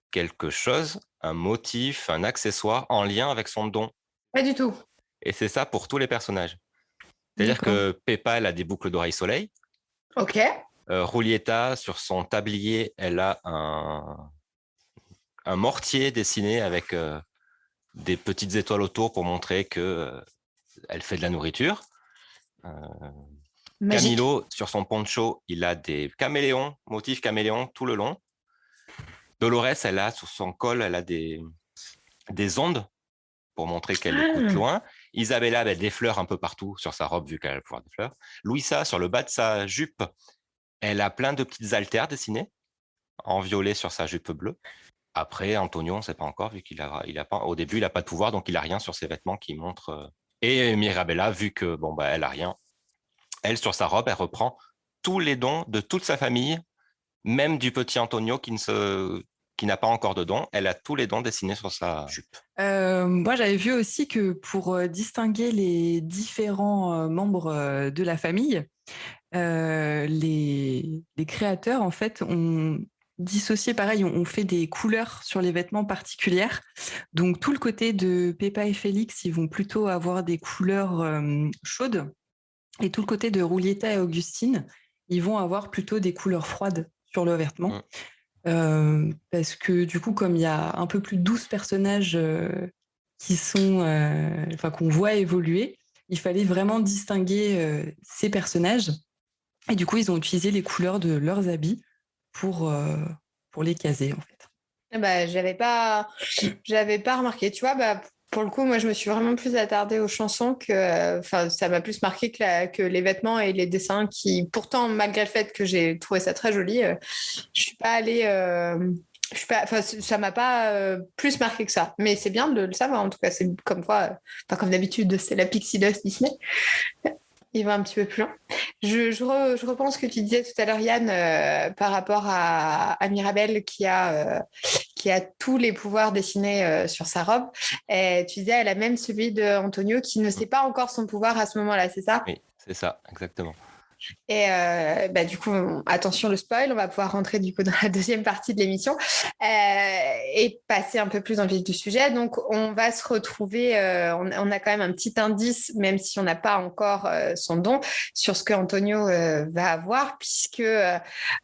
quelque chose, un motif, un accessoire en lien avec son don. Pas du tout. Et c'est ça pour tous les personnages. C'est-à-dire que Peppa, elle a des boucles d'oreilles soleil. Ok. Rulieta, sur son tablier, elle a un mortier dessiné avec des petites étoiles autour pour montrer qu'elle fait de la nourriture. Camilo, sur son poncho, il a des caméléons, motifs caméléons tout le long. Dolores, elle a sur son col, elle a des ondes pour montrer qu'elle écoute loin. Isabella, elle a des fleurs un peu partout sur sa robe, vu qu'elle a le pouvoir des fleurs. Louisa, sur le bas de sa jupe, elle a plein de petites haltères dessinées en violet sur sa jupe bleue. Après, Antonio, on ne sait pas encore, vu qu'il a pas, au début, il n'a pas de pouvoir, donc il n'a rien sur ses vêtements qui montrent. Et Mirabella, vu que elle n'a rien, elle, sur sa robe, elle reprend tous les dons de toute sa famille, même du petit Antonio qui n'a pas encore de dons. Elle a tous les dons dessinés sur sa jupe. Moi, j'avais vu aussi que pour distinguer les différents membres de la famille, les créateurs, en fait, ont dissocié, pareil, on fait des couleurs sur les vêtements particulières. Donc, tout le côté de Peppa et Félix, ils vont plutôt avoir des couleurs chaudes. Et tout le côté de Rulieta et Augustine, ils vont avoir plutôt des couleurs froides sur leurs vêtements. Parce que du coup, comme il y a un peu plus de 12 personnages qui sont, qu'on voit évoluer, il fallait vraiment distinguer ces personnages. Et du coup, ils ont utilisé les couleurs de leurs habits pour les caser, en fait. J'avais pas remarqué. Tu vois, pour le coup, moi, je me suis vraiment plus attardée aux chansons que, ça m'a plus marqué que les vêtements et les dessins qui, pourtant, malgré le fait que j'ai trouvé ça très joli, je suis pas allée, ça m'a pas plus marqué que ça. Mais c'est bien de le savoir, en tout cas. C'est comme quoi, comme d'habitude, c'est la Pixie Dust Disney. Il va un petit peu plus loin. Je repense ce que tu disais tout à l'heure, Yann, par rapport à Mirabelle qui a tous les pouvoirs dessinés sur sa robe. Et tu disais, elle a même celui d'Antonio qui ne sait pas encore son pouvoir à ce moment-là, c'est ça? Oui, c'est ça, exactement. Et du coup, attention le spoil, on va pouvoir rentrer du coup dans la deuxième partie de l'émission et passer un peu plus dans le vif du sujet. Donc, on va se retrouver, on a quand même un petit indice, même si on n'a pas encore son don, sur ce que Antonio va avoir, puisque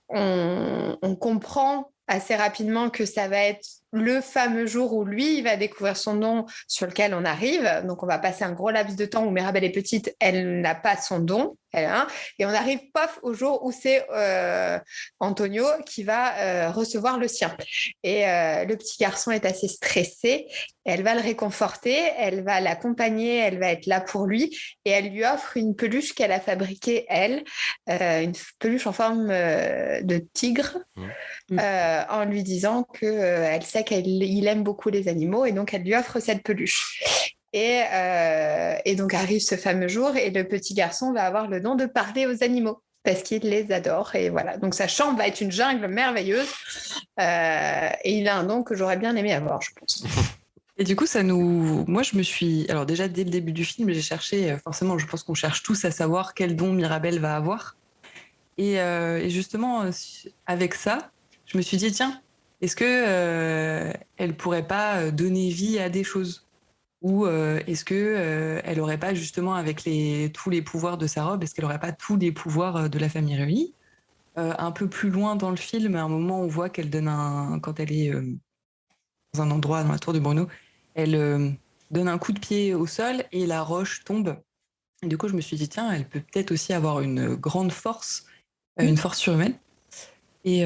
on comprend assez rapidement que ça va être le fameux jour où lui, il va découvrir son don sur lequel on arrive. Donc, on va passer un gros laps de temps où Mirabelle est petite, elle n'a pas son don. Et on arrive, pof, au jour où c'est Antonio qui va recevoir le sien. Et le petit garçon est assez stressé. Elle va le réconforter, elle va l'accompagner, elle va être là pour lui. Et elle lui offre une peluche qu'elle a fabriquée, elle, une peluche en forme de tigre, en lui disant qu'elle sait qu'il aime beaucoup les animaux. Et donc, elle lui offre cette peluche. Et donc arrive ce fameux jour et le petit garçon va avoir le don de parler aux animaux parce qu'il les adore. Et voilà, donc sa chambre va être une jungle merveilleuse et il a un don que j'aurais bien aimé avoir, je pense. Et du coup, moi, je me suis... Alors déjà, dès le début du film, j'ai cherché, forcément, je pense qu'on cherche tous à savoir quel don Mirabelle va avoir. Et justement, avec ça, je me suis dit, tiens, est-ce qu'elle pourrait pas donner vie à des choses ? Ou est-ce qu'elle n'aurait pas justement, avec tous les pouvoirs de sa robe, est-ce qu'elle n'aurait pas tous les pouvoirs de la famille réunie ? un peu plus loin dans le film, à un moment, on voit qu'elle donne quand elle est dans un endroit, dans la tour de Bruno, elle donne un coup de pied au sol et la roche tombe. Et du coup, je me suis dit, tiens, elle peut peut-être aussi avoir une grande force, une force surhumaine. Et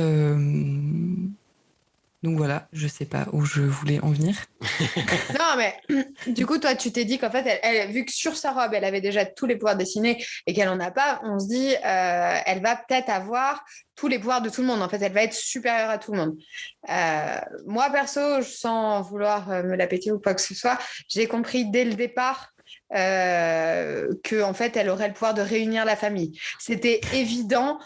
donc voilà, je sais pas où je voulais en venir. Non, mais du coup, toi, tu t'es dit qu'en fait, vu que sur sa robe, elle avait déjà tous les pouvoirs dessinés et qu'elle en a pas, on se dit, elle va peut-être avoir tous les pouvoirs de tout le monde. En fait, elle va être supérieure à tout le monde. Moi, perso, sans vouloir me la péter ou quoi que ce soit, j'ai compris dès le départ que en fait, elle aurait le pouvoir de réunir la famille. C'était évident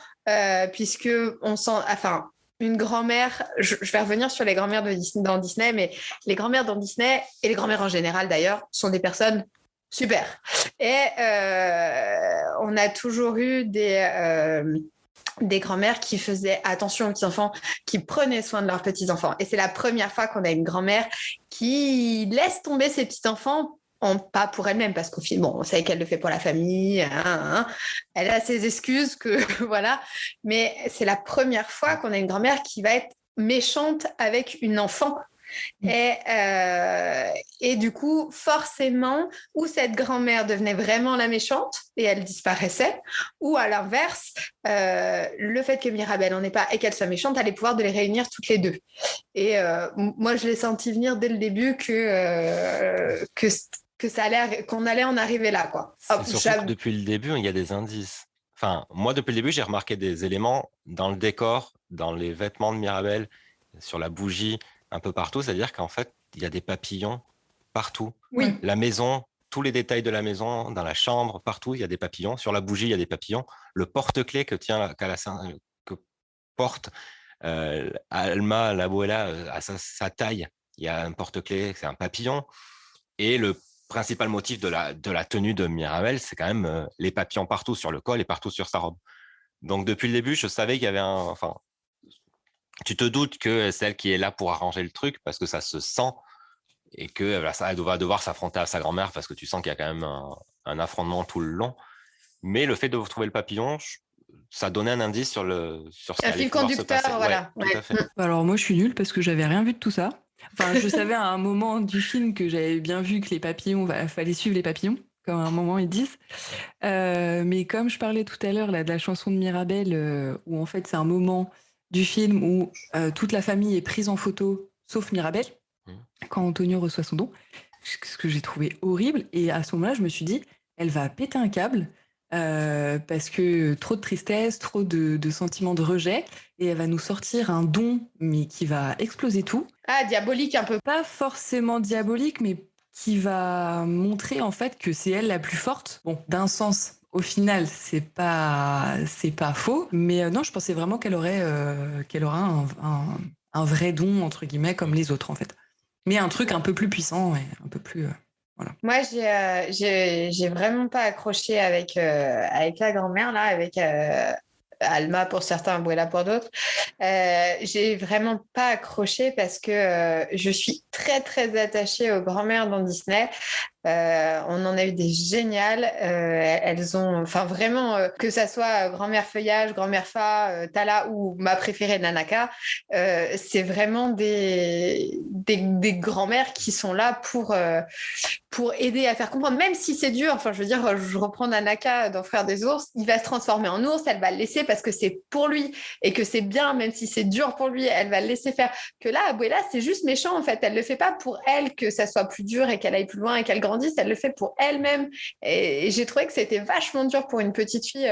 puisque on sent, enfin. Une grand-mère, je vais revenir sur les grand-mères dans Disney, mais les grand-mères dans Disney, et les grand-mères en général d'ailleurs, sont des personnes super. Et on a toujours eu des grand-mères qui faisaient attention aux petits-enfants, qui prenaient soin de leurs petits-enfants. Et c'est la première fois qu'on a une grand-mère qui laisse tomber ses petits-enfants, pas pour elle-même, parce qu'au final, on sait qu'elle le fait pour la famille, elle a ses excuses, voilà. Mais c'est la première fois qu'on a une grand-mère qui va être méchante avec une enfant. Et du coup, forcément, ou cette grand-mère devenait vraiment la méchante et elle disparaissait, ou à l'inverse, le fait que Mirabel n'en ait pas et qu'elle soit méchante allait pouvoir de les réunir toutes les deux. Et moi, je l'ai senti venir dès le début qu'on allait en arriver là, quoi. Surtout que depuis le début, il y a des indices. Enfin, moi, depuis le début, j'ai remarqué des éléments dans le décor, dans les vêtements de Mirabel, sur la bougie, un peu partout. C'est-à-dire qu'en fait, il y a des papillons partout. Oui. La maison, tous les détails de la maison, dans la chambre, partout, il y a des papillons. Sur la bougie, il y a des papillons. Le porte-clés que porte Alma, l'abuela, à sa taille, il y a un porte-clés, c'est un papillon. Et le principal motif de la tenue de Mirabel, c'est quand même les papillons partout sur le col et partout sur sa robe. Donc, depuis le début, je savais qu'il y avait Enfin, tu te doutes que c'est elle qui est là pour arranger le truc parce que ça se sent et qu'elle va devoir s'affronter à sa grand-mère parce que tu sens qu'il y a quand même un affrontement tout le long. Mais le fait de retrouver le papillon, ça donnait un indice sur ce qui un allait fil pouvoir se conducteur, passer. voilà. Ouais, tout à fait. Alors moi, je suis nulle parce que j'avais rien vu de tout ça. Enfin, je savais à un moment du film que j'avais bien vu que les papillons, fallait suivre les papillons, comme à un moment ils disent. Mais comme je parlais tout à l'heure là, de la chanson de Mirabel, où en fait c'est un moment du film où toute la famille est prise en photo, sauf Mirabel, quand Antonio reçoit son don, ce que j'ai trouvé horrible. Et à ce moment-là, je me suis dit, elle va péter un câble. Parce que trop de tristesse, trop de sentiments de rejet, et elle va nous sortir un don, mais qui va exploser tout. Ah, diabolique un peu. Pas forcément diabolique, mais qui va montrer en fait que c'est elle la plus forte. Bon, d'un sens, au final, c'est pas faux, mais non, je pensais vraiment qu'elle aura un vrai don entre guillemets comme les autres en fait, mais un truc un peu plus puissant et un peu plus. Voilà. Moi, j'ai vraiment pas accroché avec la grand-mère, là, avec Alma pour certains, Abuela pour d'autres. J'ai vraiment pas accroché parce que je suis très, très attachée aux grand-mères dans Disney. On en a eu des géniales. Elles ont, enfin vraiment, que ça soit grand-mère Feuillage, grand-mère Fa, Tala ou ma préférée Nanaka, c'est vraiment des grand-mères qui sont là pour aider à faire comprendre, même si c'est dur. Enfin, je veux dire, je reprends Nanaka dans Frères des ours, il va se transformer en ours, elle va le laisser parce que c'est pour lui et que c'est bien, même si c'est dur pour lui, elle va le laisser faire. Que là, Abuela, c'est juste méchant en fait. Elle le fait pas pour elle que ça soit plus dur et qu'elle aille plus loin et qu'elle grandisse. Elle le fait pour elle-même. Et j'ai trouvé que c'était vachement dur pour une petite fille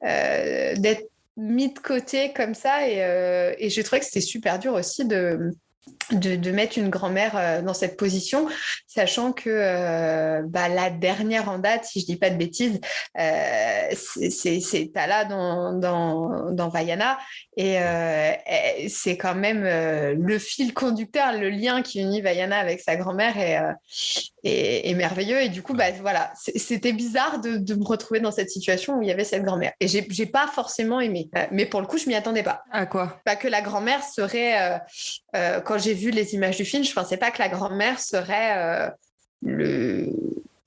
d'être mise de côté comme ça. Et j'ai trouvé que c'était super dur aussi de mettre une grand-mère dans cette position, sachant que la dernière en date, si je dis pas de bêtises, c'est Tala dans Vaiana, et c'est quand même le fil conducteur, le lien qui unit Vaiana avec sa grand-mère est merveilleux, et du coup, voilà, c'était bizarre de me retrouver dans cette situation où il y avait cette grand-mère, et j'ai pas forcément aimé, mais pour le coup, je m'y attendais pas. À quoi? Pas que la grand-mère serait... quand j'ai vu les images du film, je pensais pas que la grand-mère serait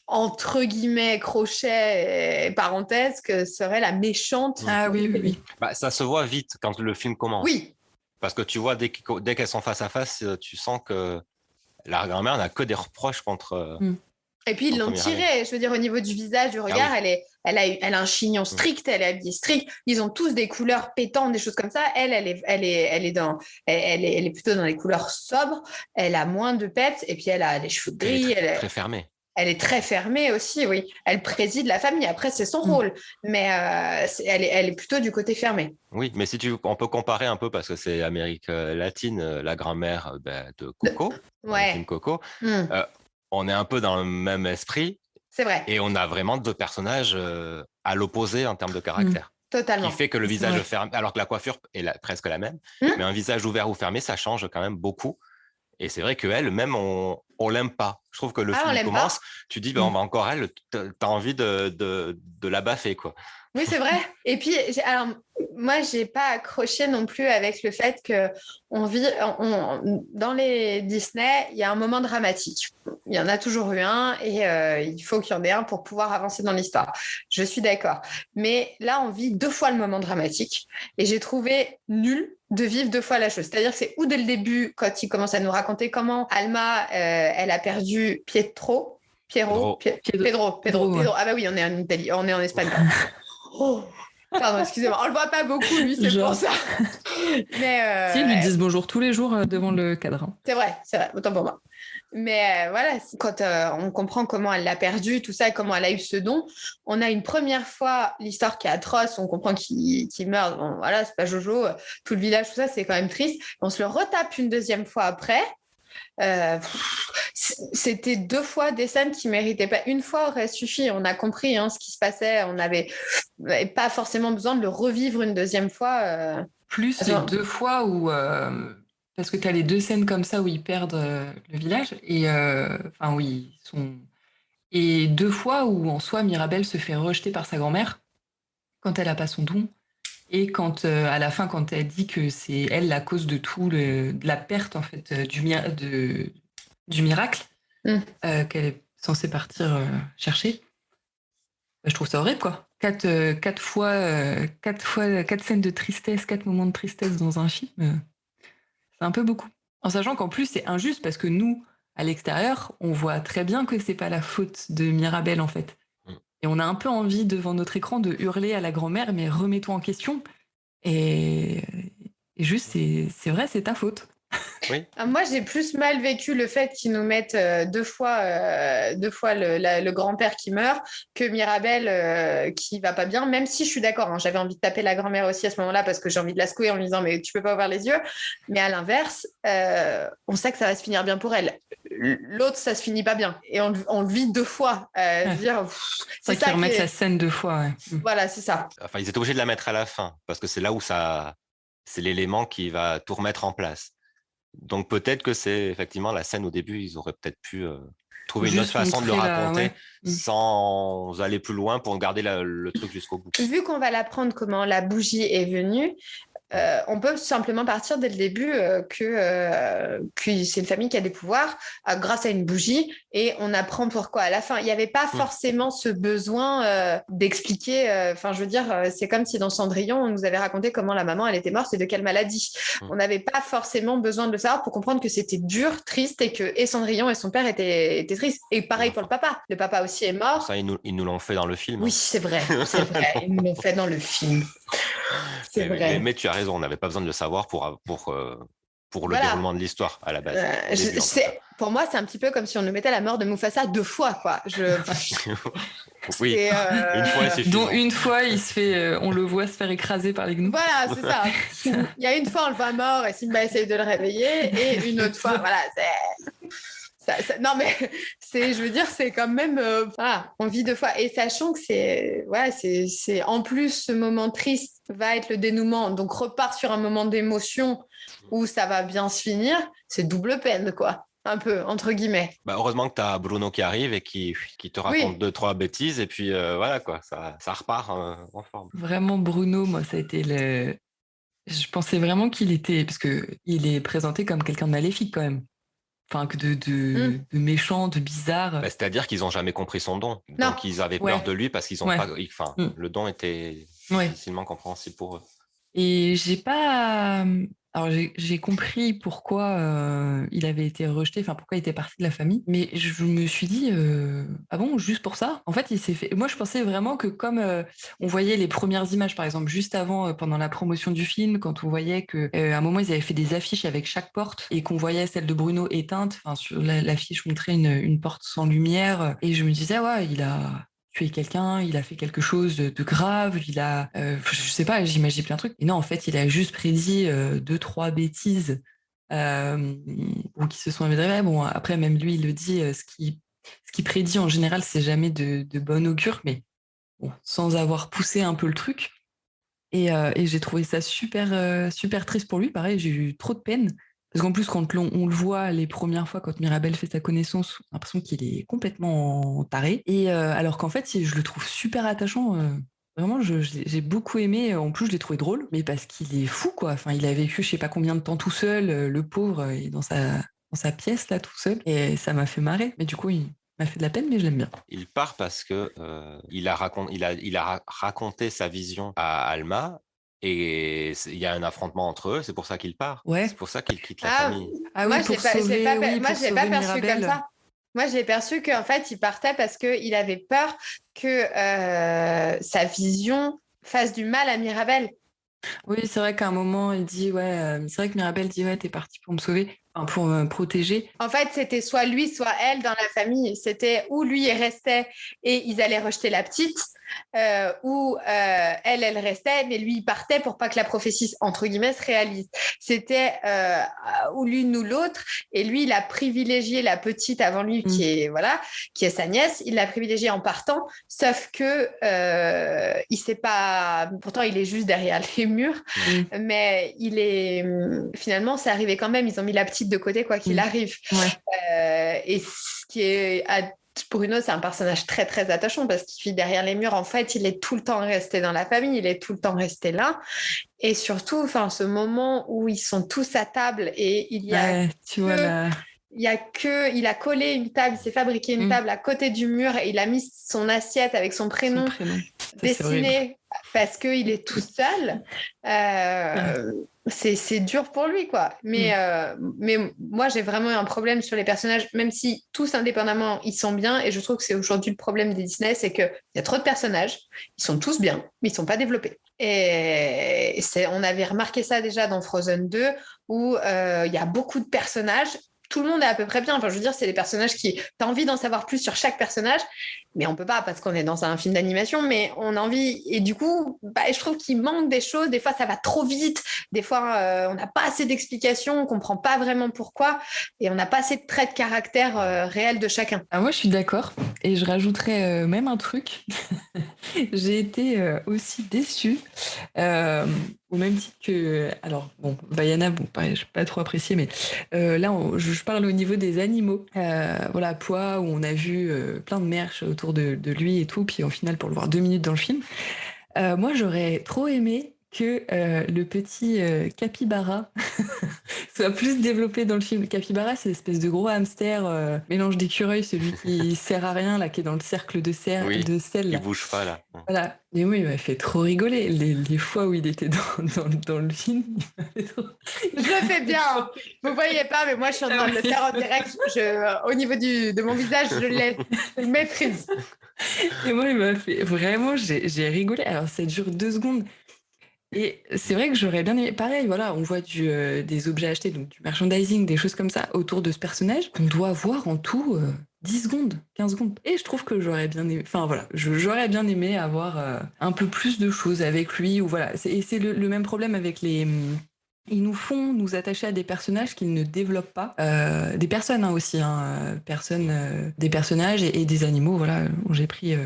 entre guillemets, crochet et parenthèse, que serait la méchante. Ah oui. Bah, ça se voit vite quand le film commence. Oui. Parce que tu vois, dès qu'elles sont face à face, tu sens que la grand-mère n'a que des reproches contre... Et puis, ils l'ont tirée. Je veux dire, au niveau du visage, du regard, elle a un chignon strict, elle est habillée strict. Ils ont tous des couleurs pétantes, des choses comme ça. Elle est plutôt dans les couleurs sobres. Elle a moins de peps. Et puis, elle a les cheveux gris. Elle est très fermée. Elle est très fermée aussi, oui. Elle préside la famille. Après, c'est son rôle. Mais elle est plutôt du côté fermé. Oui, mais on peut comparer un peu parce que c'est Amérique latine, la grand-mère de Coco, le film Coco. On est un peu dans le même esprit. C'est vrai. Et on a vraiment deux personnages à l'opposé en termes de caractère. Totalement. Qui fait que le visage fermé, alors que la coiffure est presque la même, mais un visage ouvert ou fermé, ça change quand même beaucoup. Et c'est vrai qu'elle, même, on l'aime pas. Je trouve que le film commence, tu dis, on va encore elle, t'as envie de la baffer, quoi. Oui, c'est vrai. Et puis, alors, moi, j'ai pas accroché non plus avec le fait que dans les Disney, il y a un moment dramatique. Il y en a toujours eu un et il faut qu'il y en ait un pour pouvoir avancer dans l'histoire. Je suis d'accord. Mais là, on vit 2 fois le moment dramatique et j'ai trouvé nul de vivre 2 fois la chose. C'est-à-dire que c'est dès le début, quand il commence à nous raconter comment Alma, elle a perdu Pedro. Ah bah oui, on est en Italie, on est en Espagne. Pardon, excusez-moi, on le voit pas beaucoup, lui, c'est pour ça. Mais ils lui disent bonjour tous les jours devant le cadre. C'est vrai, autant pour moi. Mais voilà, quand on comprend comment elle l'a perdu, tout ça, et comment elle a eu ce don, on a une première fois l'histoire qui est atroce, on comprend qu'il meurt, bon, voilà, c'est pas Jojo, tout le village, tout ça, c'est quand même triste. On se le retape une deuxième fois après. C'était 2 fois des scènes qui méritaient pas. Une fois aurait suffi, on a compris ce qui se passait, on n'avait pas forcément besoin de le revivre une deuxième fois. Plus les 2 fois où parce que tu as les 2 scènes comme ça où ils perdent le village et où ils sont, et 2 fois où en soi Mirabel se fait rejeter par sa grand-mère quand elle a pas son don. Et quand, à la fin, quand elle dit que c'est elle la cause de tout, de la perte en fait du miracle qu'elle est censée partir chercher, je trouve ça horrible, quoi. 4 scènes de tristesse, 4 moments de tristesse dans un film, c'est un peu beaucoup. En sachant qu'en plus, c'est injuste parce que nous, à l'extérieur, on voit très bien que c'est pas la faute de Mirabel, en fait. Et on a un peu envie, devant notre écran, de hurler à la grand-mère, mais remets-toi en question. Et juste, c'est vrai, c'est ta faute. Oui. Moi, j'ai plus mal vécu le fait qu'ils nous mettent 2 fois le grand-père qui meurt que Mirabel qui va pas bien, même si je suis d'accord. J'avais envie de taper la grand-mère aussi à ce moment-là parce que j'ai envie de la secouer en me disant mais tu peux pas ouvrir les yeux. Mais à l'inverse, on sait que ça va se finir bien pour elle. L'autre, ça se finit pas bien. Et on le vit 2 fois. C'est ça qu'ils remettent la scène 2 fois. Ouais. Voilà, c'est ça. Enfin, ils étaient obligés de la mettre à la fin parce que c'est là où c'est l'élément qui va tout remettre en place. Donc peut-être que c'est effectivement la scène au début, ils auraient peut-être pu trouver une autre façon de le raconter sans aller plus loin pour garder le truc jusqu'au bout. Vu qu'on va l'apprendre comment la bougie est venue, on peut simplement partir dès le début que c'est une famille qui a des pouvoirs grâce à une bougie et on apprend pourquoi à la fin. Il n'y avait pas forcément ce besoin d'expliquer. Je veux dire, c'est comme si dans Cendrillon, on nous avait raconté comment la maman, elle était morte et de quelle maladie. On n'avait pas forcément besoin de le savoir pour comprendre que c'était dur, triste et que et Cendrillon et son père étaient tristes. Et pareil pour le papa. Le papa aussi est mort. Ça, ils nous l'ont fait dans le film. Oui, c'est vrai. Ils nous l'ont fait dans le film. C'est vrai. Mais tu as raison, on n'avait pas besoin de le savoir pour le déroulement de l'histoire à la base. Pour moi, c'est un petit peu comme si on nous mettait la mort de Mufasa 2 fois, quoi. Oui, une fois, c'est dont une fois, on le voit se faire écraser par les gnous. Voilà, c'est ça. Il y a une fois, on le voit mort et Simba essaye de le réveiller, et une autre fois, voilà, non mais je veux dire, c'est quand même on vit 2 fois et sachant que c'est en plus ce moment triste va être le dénouement, donc repart sur un moment d'émotion où ça va bien se finir, c'est double peine, quoi, un peu entre guillemets. Heureusement que tu as Bruno qui arrive et qui te raconte 2-3 bêtises et puis voilà quoi, ça repart en forme. Vraiment, Bruno, moi ça a été je pensais vraiment qu'il était, parce que il est présenté comme quelqu'un de maléfique quand même. de méchant, de bizarre. C'est-à-dire qu'ils n'ont jamais compris son don. Non. Donc, ils avaient peur de lui parce qu'ils ont pas... Enfin, le don était difficilement compréhensible pour eux. Et j'ai pas... Alors, j'ai compris pourquoi il avait été rejeté, enfin, pourquoi il était parti de la famille. Mais je me suis dit, ah bon, juste pour ça? En fait, il s'est fait... Moi, je pensais vraiment que comme on voyait les premières images, par exemple, juste avant, pendant la promotion du film, quand on voyait qu'à un moment, ils avaient fait des affiches avec chaque porte et qu'on voyait celle de Bruno éteinte, enfin, sur l'affiche montrait une porte sans lumière. Et je me disais, ouais, il a tué quelqu'un, il a fait quelque chose de grave, il a, je sais pas, j'imagine plein de trucs. Et non, en fait, il a juste prédit 2-3 bêtises qui se sont avérées. Bon, après, même lui, il le dit, ce qui prédit en général, c'est jamais de bon augure, mais bon, sans avoir poussé un peu le truc. Et j'ai trouvé ça super triste pour lui. Pareil, j'ai eu trop de peine. Parce qu'en plus, quand on le voit les premières fois, quand Mirabel fait sa connaissance, on a l'impression qu'il est complètement taré. Et alors qu'en fait, je le trouve super attachant. Vraiment, j'ai beaucoup aimé. En plus, je l'ai trouvé drôle, mais parce qu'il est fou, quoi. Enfin, il a vécu je sais pas combien de temps tout seul, le pauvre, et dans sa pièce, là, tout seul. Et ça m'a fait marrer. Mais du coup, il m'a fait de la peine, mais je l'aime bien. Il part parce que il a raconté sa vision à Alma. Et il y a un affrontement entre eux, c'est pour ça qu'il part. Ouais. C'est pour ça qu'il quitte la famille. Moi, je l'ai pas perçu comme ça. Moi, je l'ai perçu qu'en fait, il partait parce qu'il avait peur que sa vision fasse du mal à Mirabel. Oui, c'est vrai qu'à un moment, il dit, c'est vrai que Mirabel dit, t'es parti pour me sauver, enfin, pour me protéger. En fait, c'était soit lui, soit elle dans la famille. C'était où lui, il restait et ils allaient rejeter la petite, ou elle restait, mais lui, il partait pour pas que la prophétie, entre guillemets, se réalise. C'était ou l'une ou l'autre, et lui, il a privilégié la petite avant lui, qui est sa nièce. Il l'a privilégiée en partant, sauf que il sait pas. Pourtant, il est juste derrière les murs, mais il est finalement, c'est arrivé quand même. Ils ont mis la petite de côté, quoi qu'il arrive. Et ce qui est Bruno, c'est un personnage très très attachant parce qu'il vit derrière les murs. En fait, il est tout le temps resté dans la famille, il est tout le temps resté là. Et surtout, enfin, ce moment où ils sont tous à table et il y a il a collé une table, il s'est fabriqué une table à côté du mur et il a mis son assiette avec son prénom dessiné parce qu'il est tout seul. C'est dur pour lui, quoi. Mais moi, j'ai vraiment un problème sur les personnages, même si tous indépendamment, ils sont bien. Et je trouve que c'est aujourd'hui le problème des Disney, c'est qu'il y a trop de personnages, ils sont tous bien, mais ils ne sont pas développés. Et on avait remarqué ça déjà dans Frozen 2, où il y a beaucoup de personnages. Tout le monde est à peu près bien. Enfin, je veux dire, c'est des personnages qui... T'as envie d'en savoir plus sur chaque personnage, mais on peut pas parce qu'on est dans un film d'animation, mais on a envie... Et du coup, je trouve qu'il manque des choses. Des fois, ça va trop vite. Des fois, on n'a pas assez d'explications. On comprend pas vraiment pourquoi. Et on n'a pas assez de traits de caractère réels de chacun. Ah, moi, je suis d'accord. Et je rajouterais même un truc. J'ai été aussi déçue. Au même titre que... Alors, bon, Vaiana, je n'ai pas trop apprécié, mais là, je parle au niveau des animaux. Voilà, Pois, où on a vu plein de merch autour de lui et tout, puis au final, pour le voir 2 minutes dans le film. Moi, j'aurais trop aimé que le petit capybara soit plus développé dans le film. Le capybara, c'est l'espèce de gros hamster mélange d'écureuil, celui qui sert à rien, là, qui est dans le cercle de sel. Il bouge pas, là. Voilà. Et moi, il m'a fait trop rigoler. Les fois où il était dans le film, il m'a fait trop... Je le fais bien. Vous voyez pas, mais moi, je suis en train de le faire en direct. Au niveau de mon visage, je le maîtrise. Et moi, il m'a fait... Vraiment, j'ai rigolé. Alors, ça dure 2 secondes. Et c'est vrai que j'aurais bien aimé... Pareil, voilà, on voit des objets achetés, donc du merchandising, des choses comme ça, autour de ce personnage, qu'on doit voir en tout 10 secondes, 15 secondes. Et je trouve que j'aurais bien aimé... Enfin, voilà, j'aurais bien aimé avoir un peu plus de choses avec lui. Ou voilà. Et c'est le même problème avec les... Ils nous font nous attacher à des personnages qu'ils ne développent pas. Des personnes aussi, des personnages et des animaux, voilà. J'ai pris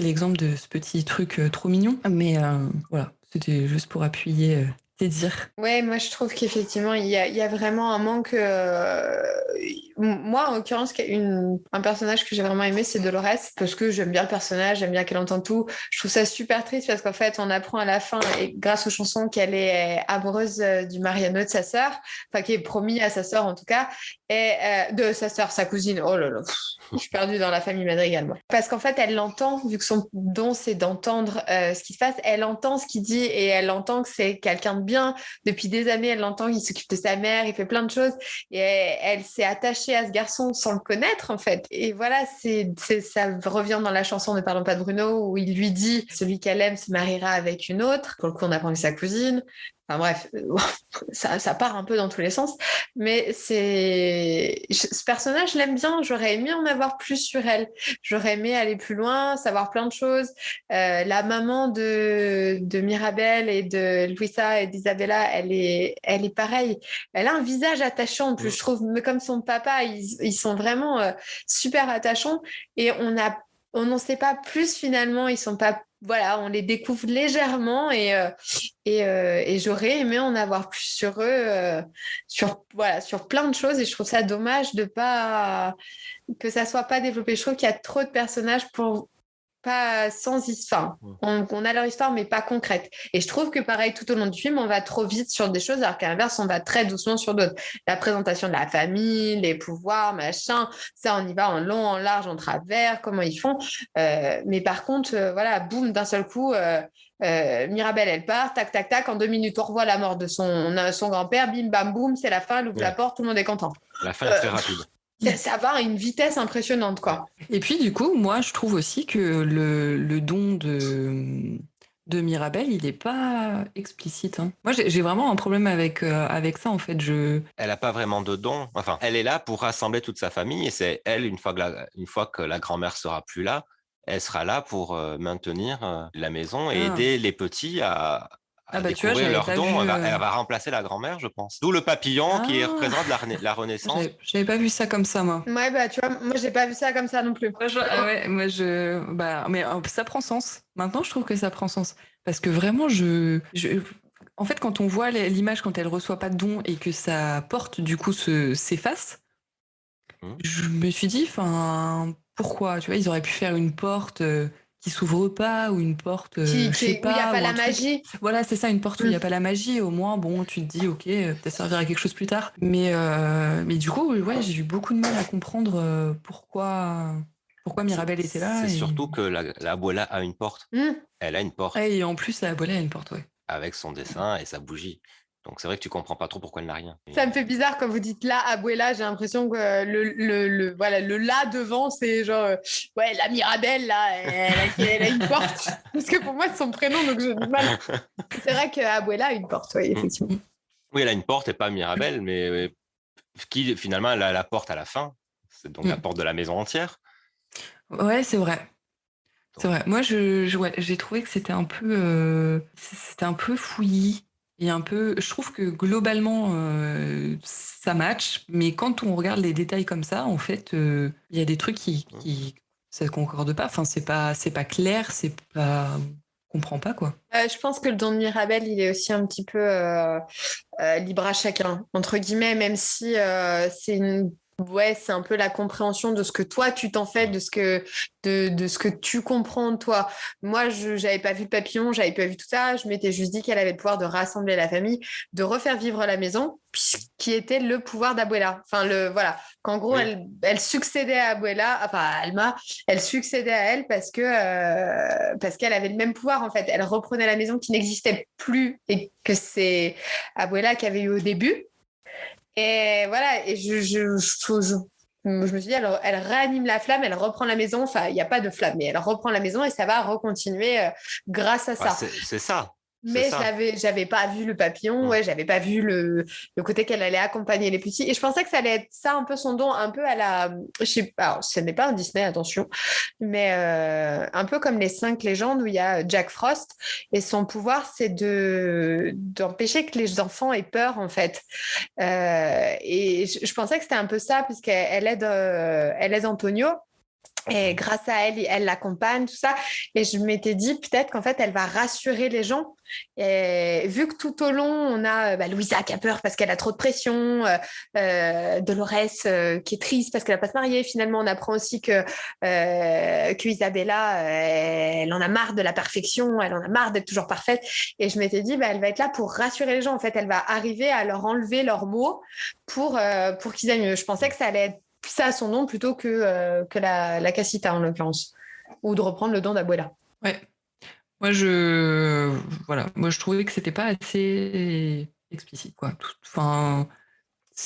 l'exemple de ce petit truc trop mignon. Mais voilà. C'était juste pour appuyer C'est dire. Ouais, moi je trouve qu'effectivement il y a vraiment un manque. Moi en l'occurrence, un personnage que j'ai vraiment aimé, c'est Dolores, parce que j'aime bien le personnage, j'aime bien qu'elle entende tout. Je trouve ça super triste parce qu'en fait on apprend à la fin, et grâce aux chansons, qu'elle est amoureuse du Mariano de sa sœur, enfin qui est promis à sa sœur en tout cas, et de sa sœur, sa cousine. Oh là là, je suis perdue dans la famille Madrigal moi. Parce qu'en fait elle l'entend, vu que son don c'est d'entendre ce qui se passe, elle entend ce qu'il dit et elle entend que c'est quelqu'un de bien. Depuis des années, elle l'entend, il s'occupe de sa mère, il fait plein de choses. Et elle s'est attachée à ce garçon sans le connaître, en fait. Et voilà, ça revient dans la chanson Ne parlons pas de Bruno, où il lui dit « Celui qu'elle aime se mariera avec une autre ». Pour le coup, on apprend que c'est sa cousine. Enfin bref, ça part un peu dans tous les sens. Mais ce personnage, je l'aime bien. J'aurais aimé en avoir plus sur elle. J'aurais aimé aller plus loin, savoir plein de choses. La maman de Mirabel et de Luisa et d'Isabella, elle est pareille. Elle a un visage attachant en plus, je trouve. Mais comme son papa, ils sont vraiment super attachants. Et on n'en sait pas plus finalement. Ils sont pas... Voilà, on les découvre légèrement et j'aurais aimé en avoir plus sur eux, sur plein de choses. Et je trouve ça dommage que ça soit pas développé. Je trouve qu'il y a trop de personnages pour pas sans histoire. On a leur histoire, mais pas concrète. Et je trouve que pareil, tout au long du film, on va trop vite sur des choses, alors qu'à l'inverse, on va très doucement sur d'autres. La présentation de la famille, les pouvoirs, machin, ça, on y va en long, en large, en travers, comment ils font. Mais par contre, voilà, boum, d'un seul coup... Mirabel, elle part, tac, tac, tac, en 2 minutes, on revoit la mort de son grand-père, bim, bam, boum, c'est la fin, elle ouvre la porte, tout le monde est content. La fin est très rapide. Ça va à une vitesse impressionnante, quoi. Et puis, du coup, moi, je trouve aussi que le don de Mirabel, il n'est pas explicite. Hein. Moi, j'ai vraiment un problème avec ça, en fait. Elle n'a pas vraiment de don. Enfin, elle est là pour rassembler toute sa famille, et c'est elle, une fois que la grand-mère sera plus là, elle sera là pour maintenir la maison et aider les petits à découvrir leur don. Elle va remplacer la grand-mère, je pense. D'où le papillon qui représente la Renaissance. J'avais pas vu ça comme ça, moi. Ouais, bah tu vois, moi j'ai pas vu ça comme ça non plus. Mais ça prend sens. Maintenant, je trouve que ça prend sens. Parce que vraiment, en fait, quand on voit l'image, quand elle reçoit pas de don et que sa porte, du coup, s'efface, je me suis dit, pourquoi? Tu vois, ils auraient pu faire une porte qui s'ouvre pas, ou une porte je sais pas, où il n'y a pas la truc. magie. Voilà, c'est ça, une porte où il n'y a pas la magie. Au moins, bon, tu te dis, ok, peut-être servir à quelque chose plus tard. Mais du coup, ouais, j'ai eu beaucoup de mal à comprendre pourquoi Mirabel était là. C'est surtout que la abuela a une porte. Elle a une porte. Et en plus, la abuela a une porte, ouais. Avec son dessin et sa bougie. Donc c'est vrai que tu comprends pas trop pourquoi elle n'a rien. Ça me fait bizarre quand vous dites là, abuela, j'ai l'impression que le là devant, c'est genre, ouais, la Mirabel, là, elle a une porte. Parce que pour moi, c'est son prénom, donc j'ai du mal. C'est vrai que abuela a une porte, oui, effectivement. Oui, elle a une porte et pas Mirabel, mais qui finalement, elle a la porte à la fin. C'est donc la porte de la maison entière. Ouais, c'est vrai. C'est vrai. Moi, j'ai trouvé que c'était un peu fouillis. Et je trouve que globalement, ça match, mais quand on regarde les détails comme ça, en fait, il y a des trucs qui ça ne concorde pas. Enfin, c'est pas clair, c'est pas, on comprend pas, quoi. Je pense que le don de Mirabel, il est aussi un petit peu libre à chacun, entre guillemets, même si c'est un peu la compréhension de ce que toi tu t'en fais, de ce que tu comprends de toi. Moi, j'avais pas vu le papillon, j'avais pas vu tout ça. Je m'étais juste dit qu'elle avait le pouvoir de rassembler la famille, de refaire vivre la maison, qui était le pouvoir d'Abuela. Enfin, voilà. Qu'en gros, elle succédait à Abuela, enfin à Alma, elle succédait à elle parce qu'elle avait le même pouvoir, en fait. Elle reprenait la maison qui n'existait plus et que c'est Abuela qui avait eu au début. Et voilà, et je me suis dit, alors, elle réanime la flamme, elle reprend la maison. Enfin, il n'y a pas de flamme, mais elle reprend la maison et ça va recontinuer grâce à ça. C'est ça. Mais j'avais pas vu le papillon, j'avais pas vu le côté qu'elle allait accompagner les petits. Et je pensais que ça allait être ça un peu son don, un peu à la... Je sais pas, alors, ce n'est pas un Disney, attention, mais un peu comme les 5 légendes où il y a Jack Frost. Et son pouvoir, c'est d'empêcher que les enfants aient peur, en fait. Et je pensais que c'était un peu ça, puisqu'elle aide Antonio. Et grâce à elle, elle l'accompagne, tout ça. Et je m'étais dit peut-être qu'en fait, elle va rassurer les gens. Et vu que tout au long, on a Louisa qui a peur parce qu'elle a trop de pression, Dolores qui est triste parce qu'elle va pas se marier. Finalement, on apprend aussi que Isabella, elle en a marre de la perfection, elle en a marre d'être toujours parfaite. Et je m'étais dit, elle va être là pour rassurer les gens. En fait, elle va arriver à leur enlever leurs mots pour qu'ils aillent mieux. Je pensais que ça allait être ça a son nom plutôt que la casita en l'occurrence, ou de reprendre le don d'Abuela. Ouais. Moi je trouvais que c'était pas assez explicite, quoi.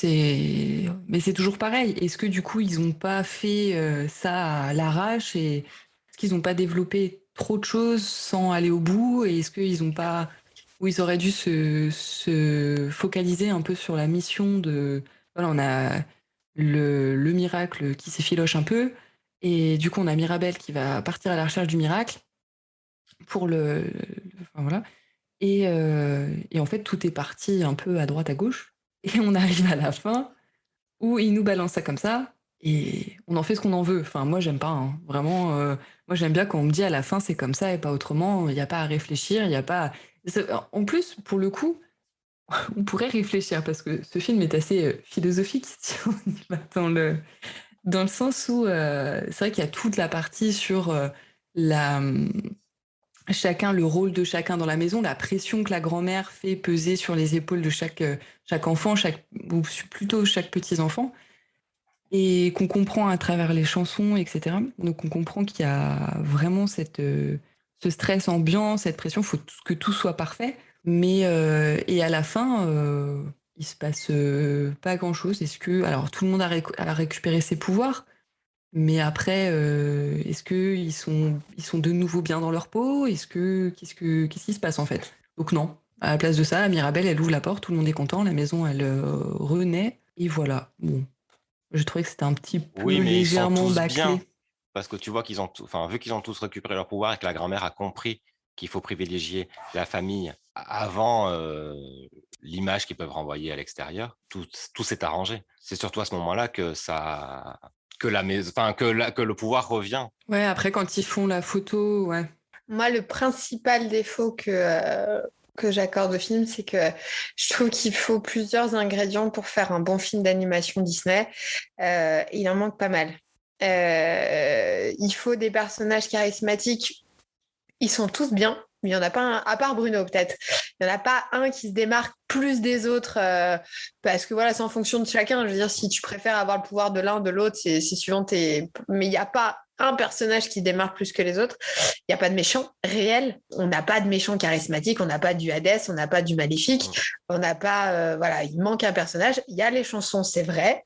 Mais c'est toujours pareil. Est-ce que du coup ils ont pas fait ça à l'arrache et est-ce qu'ils ont pas développé trop de choses sans aller au bout et est-ce qu'ils ont pas ou ils auraient dû se focaliser un peu sur la mission de voilà, on a le miracle qui s'effiloche un peu et du coup on a Mirabel qui va partir à la recherche du miracle pour enfin, voilà. Et en fait, tout est parti un peu à droite, à gauche. Et on arrive à la fin où il nous balance ça comme ça. Et on en fait ce qu'on en veut. Enfin, moi, j'aime pas. Hein. Vraiment, moi, j'aime bien quand on me dit à la fin, c'est comme ça et pas autrement. Il n'y a pas à réfléchir. Il n'y a pas. En plus, pour le coup, on pourrait réfléchir parce que ce film est assez philosophique si on y va dans le sens où c'est vrai qu'il y a toute la partie sur la chacun, le rôle de chacun dans la maison, la pression que la grand-mère fait peser sur les épaules de chaque enfant, ou plutôt chaque petit-enfant, et qu'on comprend à travers les chansons, etc. Donc on comprend qu'il y a vraiment ce stress ambiant, cette pression, il faut que tout soit parfait. Mais et à la fin, il se passe pas grand-chose. Alors tout le monde a récupéré ses pouvoirs, mais après, est-ce qu'ils sont de nouveau bien dans leur peau? Qu'est-ce qui se passe en fait? Donc non. À la place de ça, Mirabel, elle ouvre la porte, tout le monde est content, la maison, elle renaît, et voilà. Bon, je trouvais que c'était un petit peu Oui, mais ils sont légèrement tous bâclé. bien. Parce que tu vois qu'ils ont, vu qu'ils ont tous récupéré leur pouvoir et que la grand-mère a compris qu'il faut privilégier la famille avant l'image qu'ils peuvent renvoyer à l'extérieur, tout s'est arrangé. C'est surtout à ce moment-là que que le pouvoir revient. Ouais, après, quand ils font la photo, ouais. Moi, le principal défaut que j'accorde au film, c'est que je trouve qu'il faut plusieurs ingrédients pour faire un bon film d'animation Disney. Il en manque pas mal. Il faut des personnages charismatiques. Ils sont tous bien, mais il n'y en a pas un, à part Bruno peut-être. Il n'y en a pas un qui se démarque plus des autres parce que voilà, c'est en fonction de chacun. Je veux dire, si tu préfères avoir le pouvoir de l'un, de l'autre, c'est suivant tes. Mais il n'y a pas un personnage qui démarque plus que les autres. Il n'y a pas de méchant réel. On n'a pas de méchant charismatique. On n'a pas du Hadès. On n'a pas du Maléfique. On n'a pas. Voilà, il manque un personnage. Il y a les chansons, c'est vrai.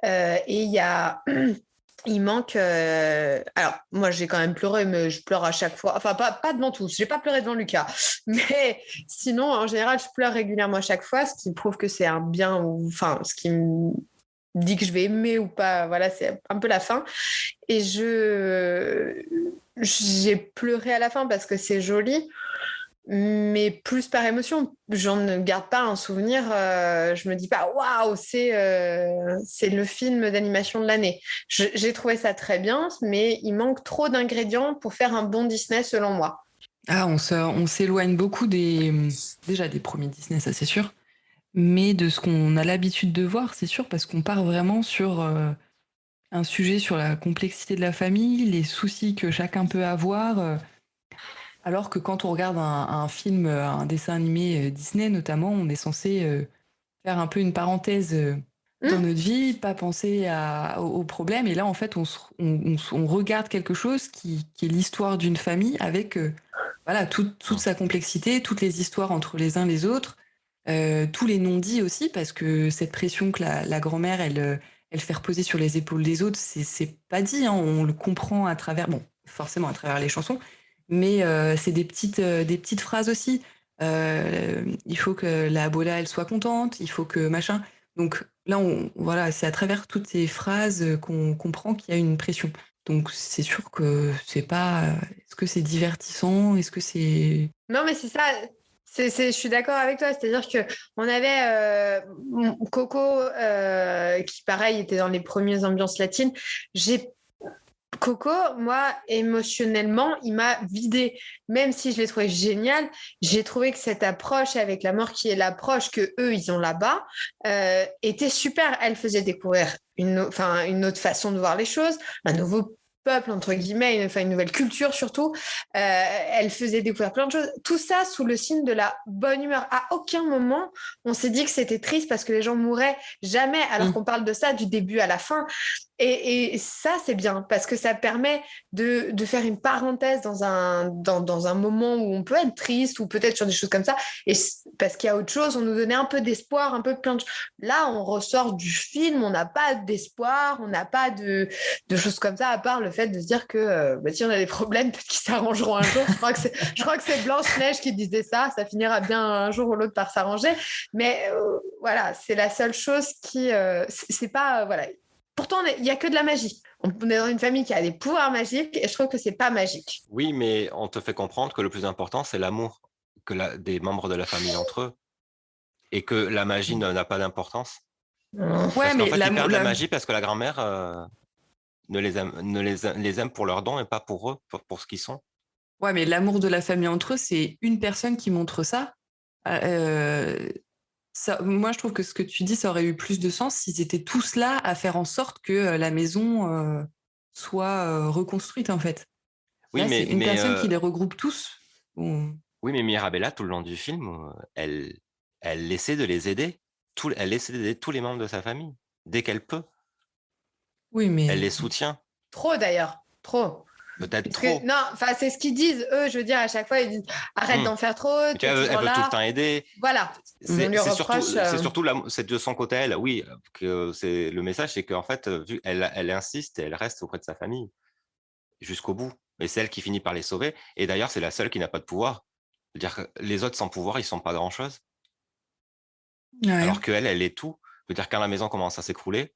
Et il y a. Il manque. Alors, moi, j'ai quand même pleuré, mais je pleure à chaque fois. Enfin, pas devant tous. J'ai pas pleuré devant Lucas. Mais sinon, en général, je pleure régulièrement à chaque fois, ce qui prouve que c'est un bien ou. Enfin, ce qui me dit que je vais aimer ou pas. Voilà, c'est un peu la fin. Et j'ai pleuré à la fin parce que c'est joli. Mais plus par émotion, j'en ne garde pas un souvenir. Je me dis pas waouh, c'est le film d'animation de l'année. J'ai trouvé ça très bien, mais il manque trop d'ingrédients pour faire un bon Disney selon moi. Ah, on s'éloigne beaucoup déjà des premiers Disney, ça c'est sûr, mais de ce qu'on a l'habitude de voir, c'est sûr, parce qu'on part vraiment sur un sujet sur la complexité de la famille, les soucis que chacun peut avoir. Alors que quand on regarde un film, un dessin animé Disney notamment, on est censé faire un peu une parenthèse dans notre vie, pas penser aux problèmes. Et là, en fait, on regarde quelque chose qui est l'histoire d'une famille avec voilà, toute sa complexité, toutes les histoires entre les uns les autres, tous les non-dits aussi, parce que cette pression que la grand-mère, elle fait reposer sur les épaules des autres, c'est pas dit, hein, on le comprend à travers, bon, forcément à travers les chansons, mais c'est des petites phrases aussi. Il faut que la Bola, elle soit contente, il faut que machin. Donc là, voilà, c'est à travers toutes ces phrases qu'on comprend qu'il y a une pression. Donc c'est sûr que c'est pas. Est-ce que c'est divertissant? Est-ce que c'est. Non, mais c'est ça. Je suis d'accord avec toi. C'est-à-dire que on avait Coco qui, pareil, était dans les premières ambiances latines. Coco, moi, émotionnellement, il m'a vidée. Même si je l'ai trouvé génial, j'ai trouvé que cette approche avec la mort qui est l'approche que eux ils ont là-bas était super. Elle faisait découvrir une autre façon de voir les choses, un nouveau peuple, entre guillemets, une nouvelle culture surtout. Elle faisait découvrir plein de choses. Tout ça sous le signe de la bonne humeur. À aucun moment, on s'est dit que c'était triste parce que les gens mouraient. Jamais, alors qu'on parle de ça du début à la fin. Et ça, c'est bien parce que ça permet de faire une parenthèse dans un moment où on peut être triste ou peut-être sur des choses comme ça. Et parce qu'il y a autre chose, on nous donnait un peu d'espoir, un peu plein de choses. Là, on ressort du film, on n'a pas d'espoir, on n'a pas de choses comme ça, à part le fait de se dire que si on a des problèmes, peut-être qu'ils s'arrangeront un jour. Je crois que c'est Blanche-Neige qui disait ça. Ça finira bien un jour ou l'autre par s'arranger. Mais voilà, c'est la seule chose qui... c'est pas... voilà. Pourtant, il n'y a que de la magie. On est dans une famille qui a des pouvoirs magiques et je trouve que c'est pas magique. Oui, mais on te fait comprendre que le plus important, c'est l'amour des membres de la famille entre eux et que la magie n'a pas d'importance. Parce qu'en fait, ils perdent la magie parce que la grand-mère les aime pour leurs dons et pas pour eux, pour ce qu'ils sont. Ouais, mais l'amour de la famille entre eux, c'est une personne qui montre ça. Moi, je trouve que ce que tu dis, ça aurait eu plus de sens s'ils étaient tous là à faire en sorte que la maison soit reconstruite, en fait. Oui, là, mais, c'est une personne qui les regroupe tous. Bon. Oui, mais Mirabella, tout le long du film, elle essaie de les aider. Elle essaie d'aider tous les membres de sa famille, dès qu'elle peut. Oui, mais... Elle les soutient. Trop, d'ailleurs. Trop. Peut-être trop. Non, c'est ce qu'ils disent, eux, je veux dire, à chaque fois, ils disent arrête d'en faire trop. Elle veut tout le temps aider. Voilà. C'est de son côté, elle, oui, que c'est le message, c'est qu'en fait, elle insiste et elle reste auprès de sa famille jusqu'au bout. Et c'est elle qui finit par les sauver. Et d'ailleurs, c'est la seule qui n'a pas de pouvoir. C'est-à-dire que les autres sans pouvoir, ils sont pas grand-chose. Ouais. Alors qu'elle, elle est tout. C'est-à-dire quand la maison commence à s'écrouler,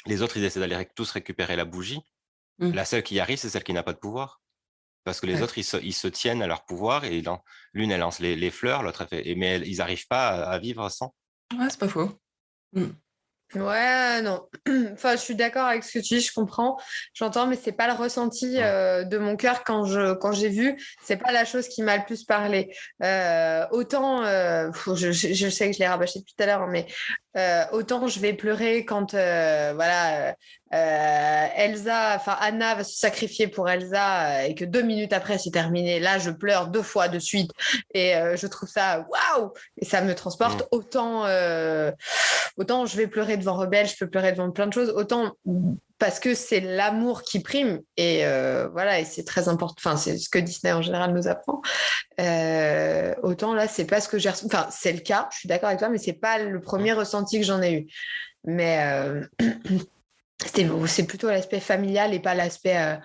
les autres, ils essaient d'aller tous récupérer la bougie. La seule qui y arrive, c'est celle qui n'a pas de pouvoir. Parce que les autres, ils se tiennent à leur pouvoir et l'une, elle lance les fleurs, l'autre, elle fait... Mais ils n'arrivent pas à vivre sans. Ouais, c'est pas faux. Ouais, non. Enfin, je suis d'accord avec ce que tu dis, je comprends, j'entends, mais c'est pas le ressenti de mon cœur quand j'ai vu. C'est pas la chose qui m'a le plus parlé. Autant, je sais que je l'ai rabâché depuis tout à l'heure, mais autant je vais pleurer quand Anna va se sacrifier pour Elsa et que 2 minutes après c'est terminé. Là, je pleure 2 fois de suite et je trouve ça waouh et ça me transporte. Autant je vais pleurer devant Rebelle, je peux pleurer devant plein de choses. Autant parce que c'est l'amour qui prime et et c'est très important. Enfin, c'est ce que Disney en général nous apprend. Autant là, c'est pas ce que j'ai ressenti. Enfin, c'est le cas. Je suis d'accord avec toi, mais c'est pas le premier ressenti que j'en ai eu. Mais c'est plutôt l'aspect familial et pas l'aspect.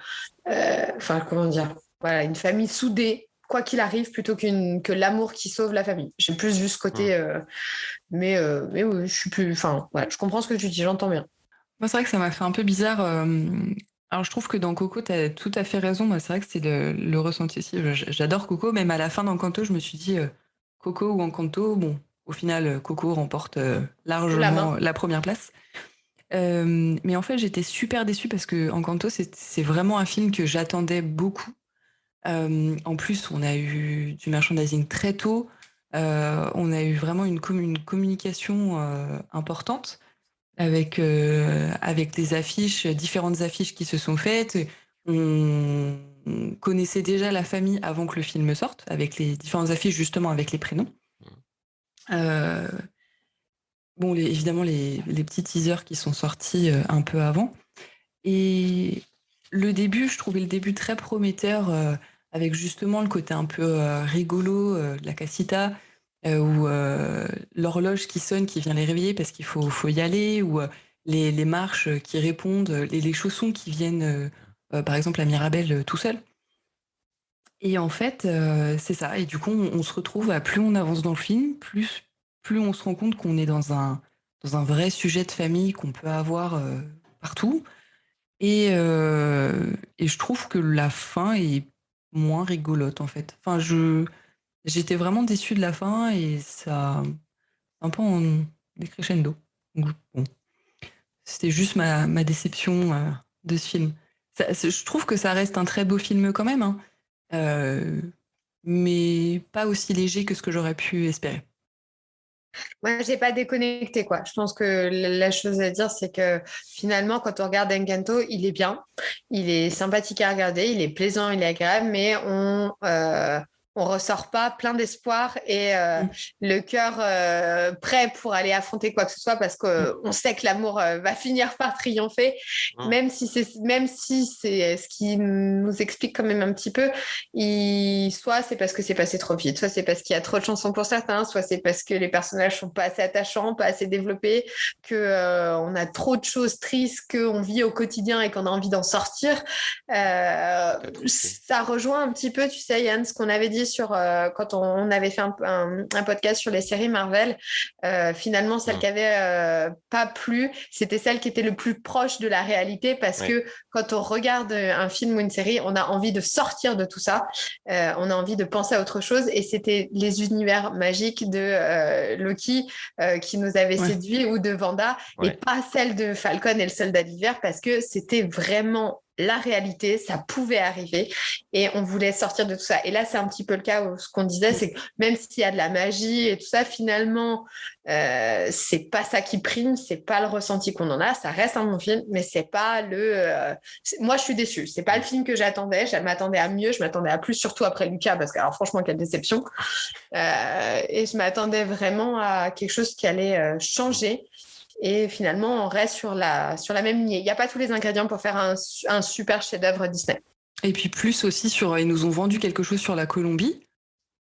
Comment dire. Voilà, une famille soudée, quoi qu'il arrive, plutôt que l'amour qui sauve la famille. J'ai plus vu ce côté. Mais oui, je suis plus. Enfin, voilà, je comprends ce que tu dis, j'entends bien. Moi, c'est vrai que ça m'a fait un peu bizarre. Alors, je trouve que dans Coco, tu as tout à fait raison. Moi, c'est vrai que c'est le ressenti aussi. J'adore Coco. Même à la fin d'Encanto, je me suis dit Coco ou Encanto. Bon, au final, Coco remporte largement la première place. Mais en fait, j'étais super déçue parce que Encanto, c'est vraiment un film que j'attendais beaucoup. En plus, on a eu du merchandising très tôt. On a eu vraiment une communication importante. Avec des affiches, différentes affiches qui se sont faites. On connaissait déjà la famille avant que le film sorte, avec les différentes affiches, justement, avec les prénoms. Évidemment, les petits teasers qui sont sortis un peu avant. Et je trouvais le début très prometteur, avec justement le côté un peu rigolo de la casita, ou l'horloge qui sonne, qui vient les réveiller parce qu'il faut y aller, ou les marches qui répondent, les chaussons qui viennent, par exemple, à Mirabel tout seul. Et en fait, c'est ça. Et du coup, on se retrouve, plus on avance dans le film, plus on se rend compte qu'on est dans un vrai sujet de famille qu'on peut avoir partout. Et je trouve que la fin est moins rigolote, en fait. Enfin, j'étais vraiment déçue de la fin et ça un peu en décrescendo. Donc, bon, c'était juste ma déception de ce film. Je trouve que ça reste un très beau film quand même, hein. Mais pas aussi léger que ce que j'aurais pu espérer. Moi, j'ai pas déconnecté, quoi. Je pense que la chose à dire, c'est que finalement, quand on regarde Encanto, il est bien, il est sympathique à regarder, il est plaisant, il est agréable, mais on ressort pas plein d'espoir et le cœur prêt pour aller affronter quoi que ce soit parce qu'on sait que l'amour va finir par triompher, même si c'est ce qui nous explique quand même un petit peu. Soit c'est parce que c'est passé trop vite, soit c'est parce qu'il y a trop de chansons pour certains, soit c'est parce que les personnages sont pas assez attachants, pas assez développés, que on a trop de choses tristes qu'on vit au quotidien et qu'on a envie d'en sortir. Ça rejoint un petit peu, tu sais, Yann, ce qu'on avait dit sur quand on avait fait un podcast sur les séries Marvel. Finalement, celle qui avait pas plu, c'était celle qui était le plus proche de la réalité parce que quand on regarde un film ou une série, on a envie de sortir de tout ça. On a envie de penser à autre chose et c'était les univers magiques de Loki qui nous avaient séduits ou de Wanda et pas celle de Falcon et le Soldat d'hiver parce que c'était vraiment la réalité, ça pouvait arriver et on voulait sortir de tout ça. Et là, c'est un petit peu le cas où ce qu'on disait, c'est que même s'il y a de la magie et tout ça, finalement, c'est pas ça qui prime, c'est pas le ressenti qu'on en a. Ça reste un bon film, mais c'est pas moi, je suis déçue. C'est pas le film que j'attendais. Je m'attendais à mieux, je m'attendais à plus, surtout après Lucas, parce que alors franchement, quelle déception. Et je m'attendais vraiment à quelque chose qui allait changer. Et finalement, on reste sur la même lignée. Il n'y a pas tous les ingrédients pour faire un super chef-d'œuvre Disney. Et puis plus aussi ils nous ont vendu quelque chose sur la Colombie.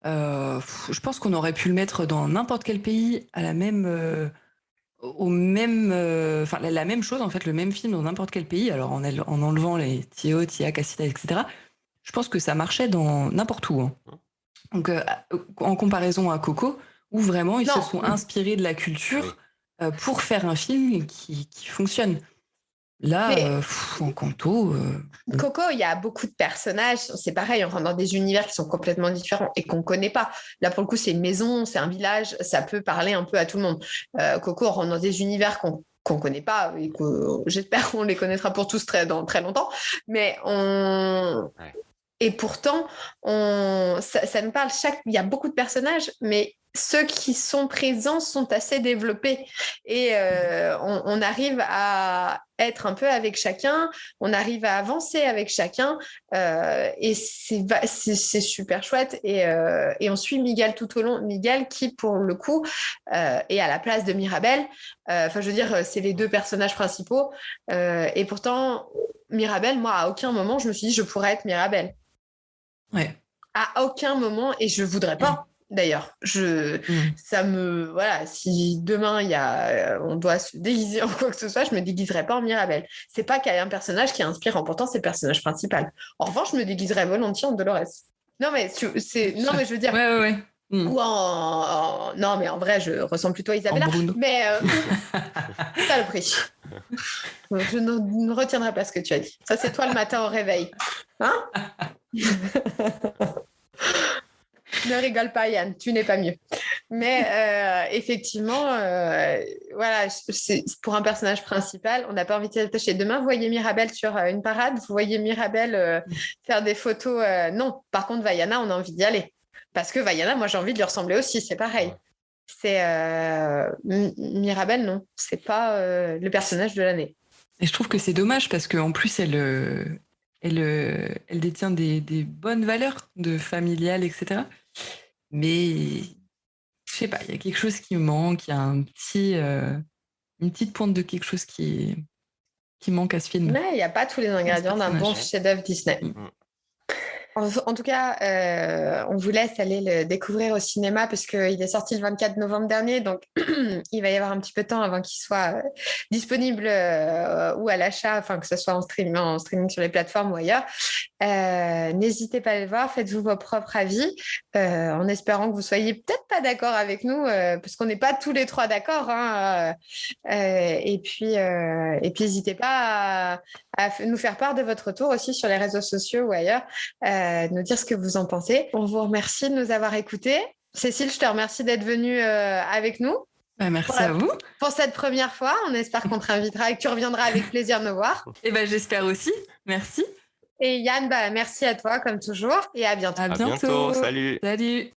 Je pense qu'on aurait pu le mettre dans n'importe quel pays à la même, la même chose en fait, le même film dans n'importe quel pays. Alors en enlevant les Tio, Tia, Casita, etc. Je pense que ça marchait dans n'importe où. Hein. Donc en comparaison à Coco, où vraiment ils se sont inspirés de la culture. Pour faire un film qui fonctionne. Là, en Encanto... Coco, il y a beaucoup de personnages. C'est pareil, on rentre dans des univers qui sont complètement différents et qu'on ne connaît pas. Là, pour le coup, c'est une maison, c'est un village, ça peut parler un peu à tout le monde. Coco, on rentre dans des univers qu'on ne connaît pas et que j'espère qu'on les connaîtra pour tous dans très longtemps. Mais Et pourtant, ça nous parle il y a beaucoup de personnages, mais ceux qui sont présents sont assez développés et on arrive à être un peu avec chacun, on arrive à avancer avec chacun et c'est super chouette et on suit Miguel tout au long. Miguel qui, pour le coup, est à la place de Mirabel. Je veux dire, c'est les deux personnages principaux et pourtant, Mirabel, moi, à aucun moment, je me suis dit je pourrais être Mirabel. Ouais. À aucun moment, et je voudrais pas. D'ailleurs, ça me si demain on doit se déguiser en quoi que ce soit, je me déguiserai pas en Mirabel. C'est pas qu'il y a un personnage qui est inspirant, pourtant c'est le personnage principal. En revanche, je me déguiserais volontiers en Dolores. Non mais je veux dire. Ouais. Ou non mais en vrai, je ressemble plutôt à Isabella. Mais ça le prix. Je ne retiendrai pas ce que tu as dit. Ça c'est toi le matin au réveil, hein? Ne rigole pas, Yann, tu n'es pas mieux. Mais effectivement, c'est pour un personnage principal, on n'a pas envie de s'attacher. Demain, vous voyez Mirabel sur une parade, vous voyez Mirabel faire des photos. Non, par contre, Vaiana, on a envie d'y aller. Parce que Vaiana, moi, j'ai envie de lui ressembler aussi, c'est pareil. C'est Mirabel, non, c'est pas le personnage de l'année. Et je trouve que c'est dommage parce qu'en plus, elle détient des bonnes valeurs de familial, etc. Mais je sais pas, il y a quelque chose qui manque, il y a une petite pointe de quelque chose qui manque à ce film. Mais il n'y a pas tous les ingrédients d'un bon chef-d'œuvre Disney. En tout cas, on vous laisse aller le découvrir au cinéma parce qu'il est sorti le 24 novembre dernier, donc il va y avoir un petit peu de temps avant qu'il soit disponible ou à l'achat, enfin que ce soit en streaming sur les plateformes ou ailleurs. N'hésitez pas à le voir, faites-vous vos propres avis, en espérant que vous soyez peut-être pas d'accord avec nous, parce qu'on n'est pas tous les trois d'accord. Hein, et puis, n'hésitez pas à nous faire part de votre retour aussi sur les réseaux sociaux ou ailleurs. Nous dire ce que vous en pensez. On vous remercie de nous avoir écoutés. Cécile, je te remercie d'être venue avec nous. Merci à vous. Pour cette première fois, on espère qu'on te réinvitera et que tu reviendras avec plaisir nous voir. Et j'espère aussi. Merci. Et Yann, merci à toi comme toujours et à bientôt. À bientôt. Salut. Salut.